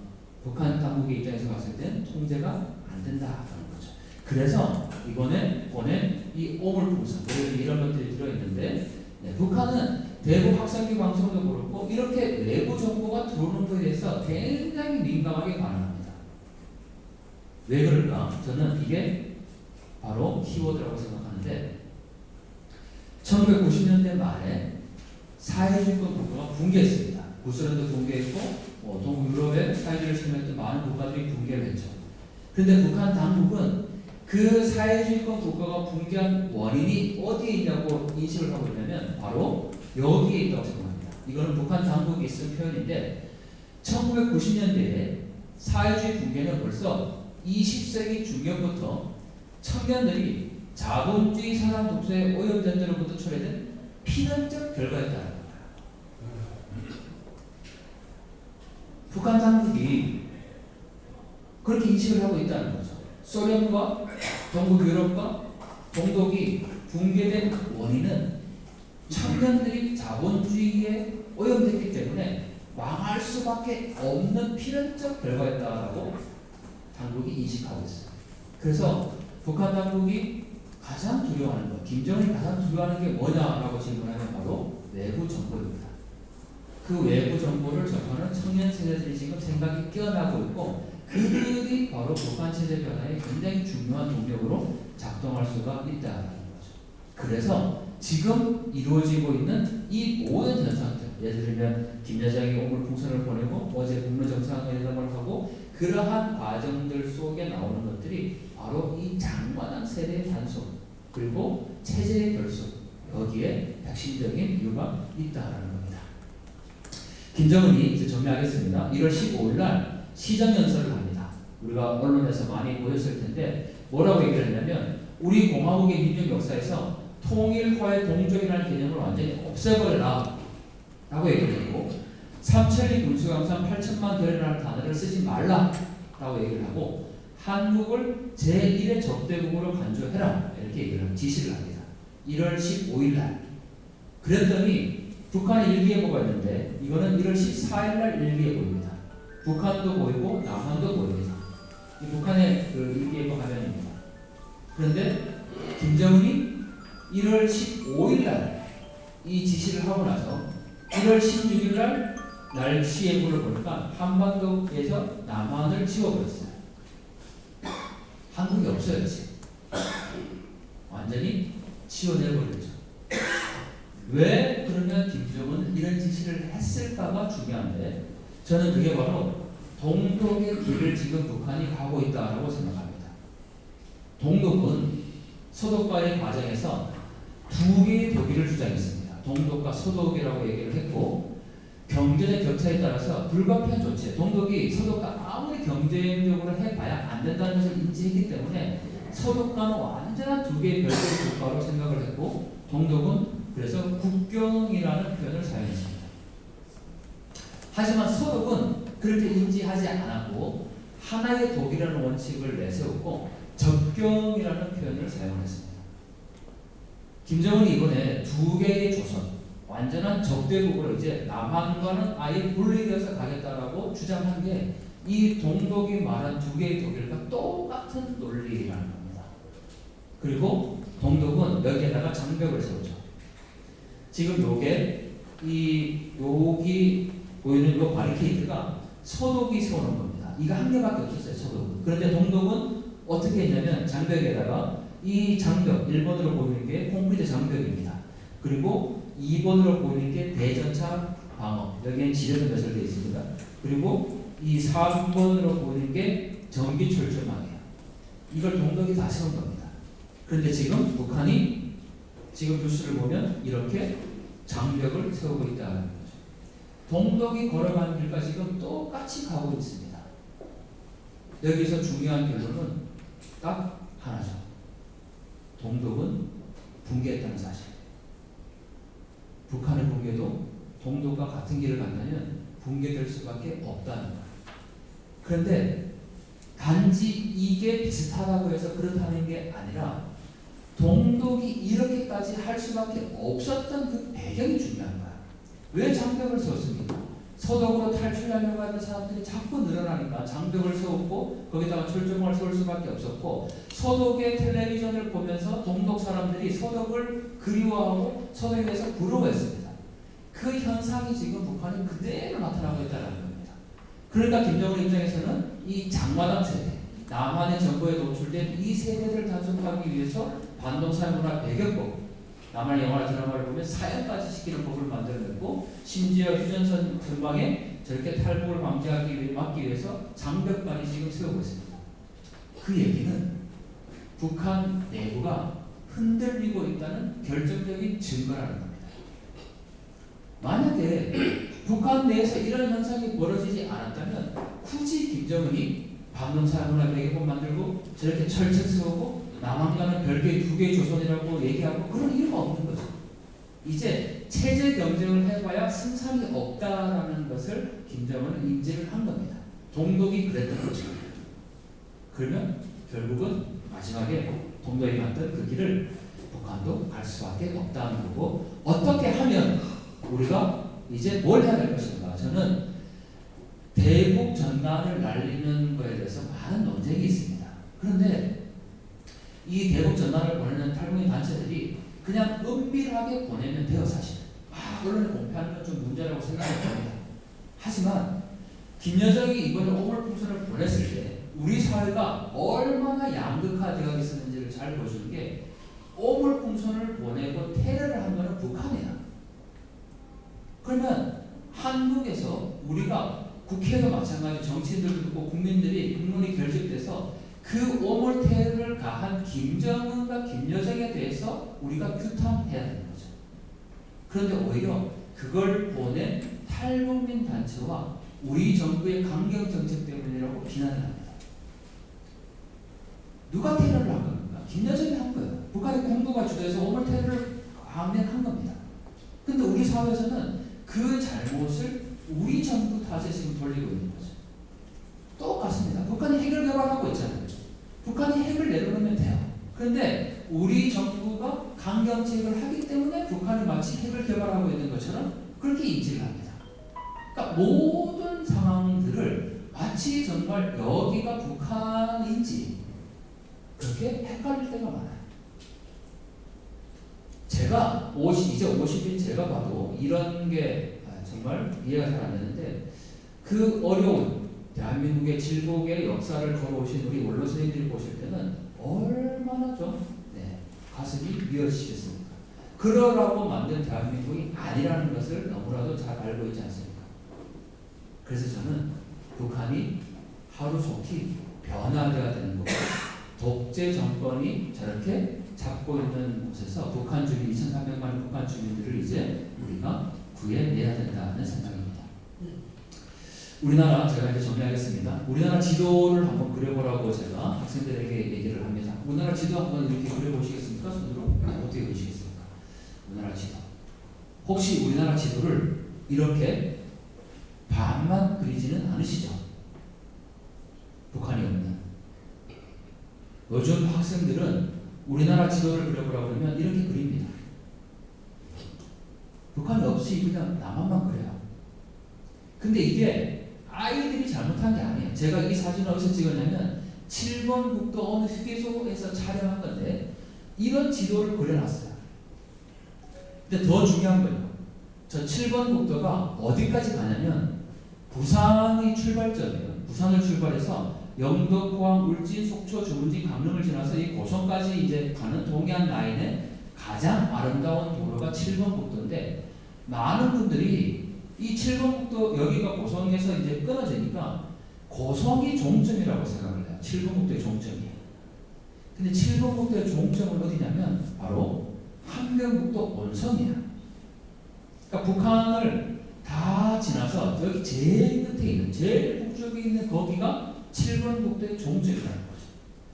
북한 당국의 입장에서 봤을 땐 통제가 안 된다는 거죠. 그래서 이번에 보낸 이 오물풍선 이런 것들이 들어있는데 북한은 대북 확산기 방송도 그렇고 이렇게 외부 정보가 들어오는 것에 대해서 굉장히 민감하게 반응합니다. 왜 그럴까? 저는 이게 바로 키워드라고 생각하는데 1990년대 말에 사회주의권 국가가 붕괴했습니다. 구소련도 붕괴했고 동유럽의 사회주의를 실현했던 많은 국가들이 붕괴를 했죠. 그런데 북한 당국은 그 사회주의권 국가가 붕괴한 원인이 어디에 있냐고 인식을 하고 있냐면 바로 여기에 있다고 생각합니다. 이거는 북한 당국이 쓴 표현인데 1990년대에 사회주의 붕괴는 벌써 20세기 중경부터 청년들이 자본주의 사상 독서에 오염된 데로부터 초래된 필연적 결과였다는 겁니다. 북한 당국이 그렇게 인식을 하고 있다는 거죠. 소련과 동북 유럽과 동독이 붕괴된 원인은 청년들이 자본주의에 오염됐기 때문에 망할 수밖에 없는 필연적 결과였다라고 당국이 인식하고 있어요. 그래서 북한 당국이 가장 두려워하는 것, 김정은이 가장 두려워하는 게 뭐냐라고 질문하면 바로 외부 정보입니다. 그 외부 정보를 접하는 청년 세대들이 지금 생각이 깨어나고 있고 그들이 바로 북한 체제 변화에 굉장히 중요한 동력으로 작동할 수가 있다는 거죠. 그래서 지금 이루어지고 있는 이 모든 현상들, 예를 들면 김 여장이 오물풍선을 보내고 어제 북러 정상회담을 하고 그러한 과정들 속에 나오는 것들이 바로 이 장관한 세대의 단속 그리고 체제의 결속 여기에 핵심적인 이유가 있다는 겁니다. 김정은이 이제 정리하겠습니다. 1월 15일 날 시정연설을 합니다. 우리가 언론에서 많이 보였을 텐데 뭐라고 얘기를 했냐면 우리 공화국의 민족 역사에서 통일화의 동족이라는 개념을 완전히 없애버려라 라고 얘기를 했고 삼천리 군수강산 8천만 대라는 단어를 쓰지 말라 라고 얘기를 하고 한국을 제1의 적대국으로 간주해라 이렇게 얘기를 지시를 합니다. 1월 15일 날 그랬더니 북한의 일기예보가 있는데 이거는 1월 14일 날 일기예보입니다. 북한도 보이고 남한도 보입니다. 이 북한의 그 일기예보 화면입니다. 그런데 김정은이 1월 15일 날 이 지시를 하고 나서 1월 16일 날 날씨 예보를 보니까 한반도에서 남한을 지워버렸어요. 한국이 없어요, 지금. 완전히 지워내버렸죠. 왜 그러면 김정은은 이런 지시를 했을까가 중요한데, 저는 그게 바로 동독의 길을 지금 북한이 가고 있다고 생각합니다. 동독은 서독과의 과정에서 두 개의 독일을 주장했습니다. 동독과 서독이라고 얘기를 했고, 경제적 격차에 따라서 불가피한 조치, 동독이 서독과 아무리 경쟁적으로 해봐야 안 된다는 것을 인지했기 때문에 서독과는 완전한 두 개의 별도의 국가로 생각을 했고, 동독은 그래서 국경이라는 표현을 사용했습니다. 하지만 서독은 그렇게 인지하지 않았고 하나의 독일이라는 원칙을 내세웠고 접경이라는 표현을 사용했습니다. 김정은이 이번에 두 개의 조선, 완전한 적대국으로 이제 남한과는 아예 분리되어서 가겠다라고 주장한 게 이 동독이 말한 두 개의 독일과 똑같은 논리라는 겁니다. 그리고 동독은 여기에다가 장벽을 세우죠. 지금 여기 보이는 이 바리케이트가 서독이 세우는 겁니다. 이거 한 개밖에 없었어요, 서독은. 그런데 동독은 어떻게 했냐면 장벽에다가 이 장벽, 1번으로 보이는 게 콘크리트 장벽입니다. 그리고 2번으로 보이는 게 대전차 방어, 여기엔 지뢰도 매설되어 있습니다. 그리고 이 3번으로 보이는 게 전기 철조망이에요. 이걸 동독이 다 세운 겁니다. 그런데 지금 북한이 지금 뉴스를 보면 이렇게 장벽을 세우고 있다는 거죠. 동독이 걸어가는 길과 지금 똑같이 가고 있습니다. 여기서 중요한 결론은 딱 하나죠. 동독은 붕괴했다는 사실. 북한의 붕괴도 동독과 같은 길을 간다면 붕괴될 수밖에 없다는 것. 그런데 단지 이게 비슷하다고 해서 그렇다는 게 아니라 동독이 이렇게까지 할 수밖에 없었던 그 배경이 중요한 거야. 왜 장벽을 세웠습니까? 서독으로 탈출하려고 하는 사람들이 자꾸 늘어나니까 장벽을 세웠고 거기다가 철조망을 세울 수밖에 없었고, 서독의 텔레비전을 보면서 동독 사람들이 서독을 그리워하고 서독에 대해서 부러워했습니다. 그 현상이 지금 북한에 그대로 나타나고 있다는 겁니다. 그러니까 김정은 입장에서는 이 장마당 세대, 남한의 정보에 노출된 이 세대를 단속하기 위해서 반동사회 문화 배격법, 남한의 영화나 드라마를 보면 사형까지 시키는 법을 만들어냈고, 심지어 휴전선 전방에 저렇게 탈북을 막기 위해서 장벽까지 지금 세우고 있습니다. 그 얘기는 북한 내부가 흔들리고 있다는 결정적인 증거라는 겁니다. 만약에 북한 내에서 이런 현상이 벌어지지 않았다면 굳이 김정은이 반동사회 문화 배격법 만들고 저렇게 철책 세우고 남한과는 별개의 두 개의 조선이라고 얘기하고 그런 이유가 없는 거죠. 이제 체제 경쟁을 해봐야 승산이 없다라는 것을 김정은은 인지를 한 겁니다. 동독이 그랬던 거죠. 그러면 결국은 마지막에 동독이 갔던 그 길을 북한도 갈 수밖에 없다는 거고, 어떻게 하면 우리가 이제 뭘 해야 될 것인가. 저는 대북 전단을 날리는 것에 대해서 많은 논쟁이 있습니다. 그런데 이 대북 전단을 보내는 탈북민 단체들이 그냥 은밀하게 보내면 돼요, 사실. 언론에 공표하는 건 좀 문제라고 생각합니다. 하지만 김여정이 이번에 오물풍선을 보냈을 때 우리 사회가 얼마나 양극화되어 있었는지를 잘 보여주는 게, 오물풍선을 보내고 테러를 한 거는 북한이야. 그러면 한국에서 우리가 국회도 마찬가지, 정치인들도 그렇고 국민이 결집돼서 그 오물 테러를 가한 김정은과 김여정에 대해서 우리가 규탄해야 되는 거죠. 그런데 오히려 그걸 보낸 탈북민 단체와 우리 정부의 강경 정책 때문이라고 비난을 합니다. 누가 테러를 한 겁니까? 김여정이 한 거예요. 북한의 공부가 주도해서 오물 테러를 감행한 겁니다. 근데 우리 사회에서는 그 잘못을 우리 정부 탓에 지금 돌리고 있는 거죠. 똑같습니다. 북한이 핵을 개발하고 있잖아요. 북한이 핵을 내려놓으면 돼요. 그런데 우리 정부가 강경책을 하기 때문에 북한이 마치 핵을 개발하고 있는 것처럼 그렇게 인지를 합니다. 그러니까 모든 상황들을 마치 정말 여기가 북한인지 그렇게 헷갈릴 때가 많아요. 제가 이제 50인 제가 봐도 이런 게 정말 이해가 잘 안 되는데, 그 어려운 대한민국의 질곡의 역사를 걸어오신 우리 원로 선생님들이 보실 때는 얼마나 좀 가슴이 미어지시겠습니까? 그러라고 만든 대한민국이 아니라는 것을 너무나도 잘 알고 있지 않습니까? 그래서 저는 북한이 하루속히 변화되어야 되는 거고, 독재 정권이 저렇게 잡고 있는 곳에서 북한 주민 2,300만 북한 주민들을 이제 우리가 구해내야 된다는 생각입니다. 우리나라, 제가 이제 정리하겠습니다. 우리나라 지도를 한번 그려보라고 제가 학생들에게 얘기를 합니다. 우리나라 지도 한번 이렇게 그려보시겠습니까? 손으로 어떻게 그리시겠습니까? 우리나라 지도. 혹시 우리나라 지도를 이렇게 반만 그리지는 않으시죠? 북한이 없는. 요즘 학생들은 우리나라 지도를 그려보라고 그러면 이렇게 그립니다. 북한이 없이 그냥 남한만 그려요. 근데 이게 아이들이 잘못한 게 아니에요. 제가 이 사진을 어디서 찍었냐면 7번 국도 어느 휴게소에서 촬영한 건데 이런 지도를 그려놨어요. 근데 더 중요한 거예요. 저 7번 국도가 어디까지 가냐면 부산이 출발점이에요. 부산을 출발해서 영도, 포항, 울진, 속초, 주문진, 강릉을 지나서 이 고성까지 이제 가는 동해안 라인의 가장 아름다운 도로가 7번 국도인데, 많은 분들이 이 7번 국도 여기가 고성에서 이제 끊어지니까 고성이 종점이라고 생각을 해요. 7번 국도의 종점이에요. 근데 7번 국도의 종점은 어디냐면 바로 함경북도 온성이에요. 그러니까 북한을 다 지나서 여기 제일 끝에 있는, 제일 북쪽에 있는 거기가 7번 국도의 종점이라는 거죠.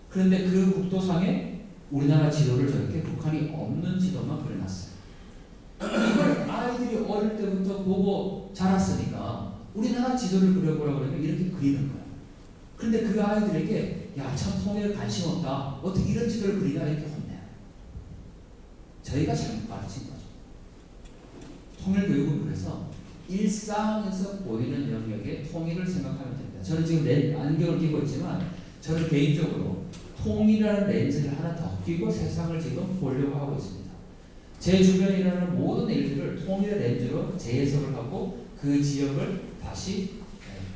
그런데 그 국도상에 우리나라 지도를 저렇게 북한이 없는 지도만 그려놨어요. 이걸 아이들이 어릴 때부터 보고 자랐으니까 우리나라 지도를 그려보라고 그러면 이렇게 그리는 거예요. 그런데 그 아이들에게 야, 참 통일에 관심 없다, 어떻게 이런 지도를 그리냐 이렇게 혼내요. 저희가 잘못 가르친 거죠. 통일교육은 그래서 일상에서 보이는 영역에 통일을 생각하면 됩니다. 저는 지금 안경을 끼고 있지만 저는 개인적으로 통일이라는 렌즈를 하나 더 끼고 세상을 지금 보려고 하고 있습니다. 제 주변에 일어나는 모든 일들을 통일의 렌즈로 재해석을 하고 그 지역을 다시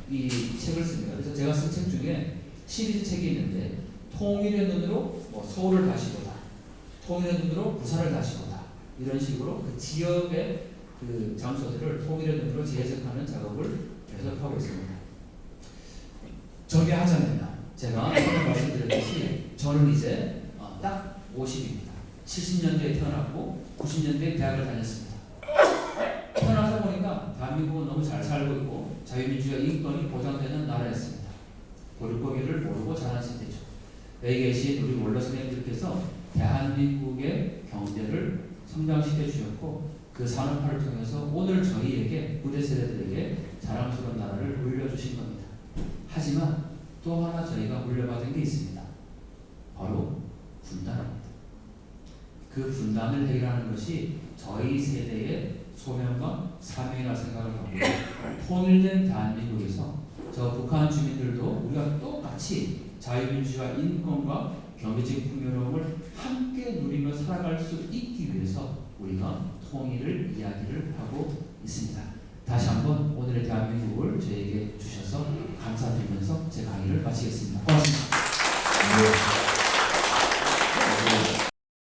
이 책을 씁니다. 그래서 제가 쓴 책 중에 시리즈 책이 있는데, 통일의 눈으로 서울을 다시 보다, 통일의 눈으로 부산을 다시 보다, 이런 식으로 그 지역의 그 장소들을 통일의 눈으로 재해석하는 작업을 계속하고 있습니다. 정리하자면 제가 처음에 말씀드렸듯이 저는 이제 딱 50입니다. 70년대에 태어났고 90년대에 대학을 다녔습니다. 태어나서 보니까 대한민국은 너무 잘 살고 있고 자유민주주의와 인권이 보장되는 나라였습니다. 보릿고개를 모르고 자란 시대죠. 여기 계신 우리 원로 선생님들께서 대한민국의 경제를 성장시켜 주셨고 그 산업화를 통해서 오늘 저희에게, 후대 세대들에게 자랑스러운 나라를 물려주신 겁니다. 하지만 또 하나 저희가 물려받은 게 있습니다. 바로 분단입니다. 그 분단을 해결하는 것이 저희 세대의 소명과 사명이라 생각을 하고, 통일된 대한민국에서 저 북한 주민들도 우리가 똑같이 자유민주주의와 인권과 경제적 풍요로움을 함께 누리며 살아갈 수 있기 위해서 우리가 통일을 이야기를 하고 있습니다. 다시 한번 오늘의 대한민국을 저에게 주셔서 감사드리면서 제 강의를 마치겠습니다. 고맙습니다.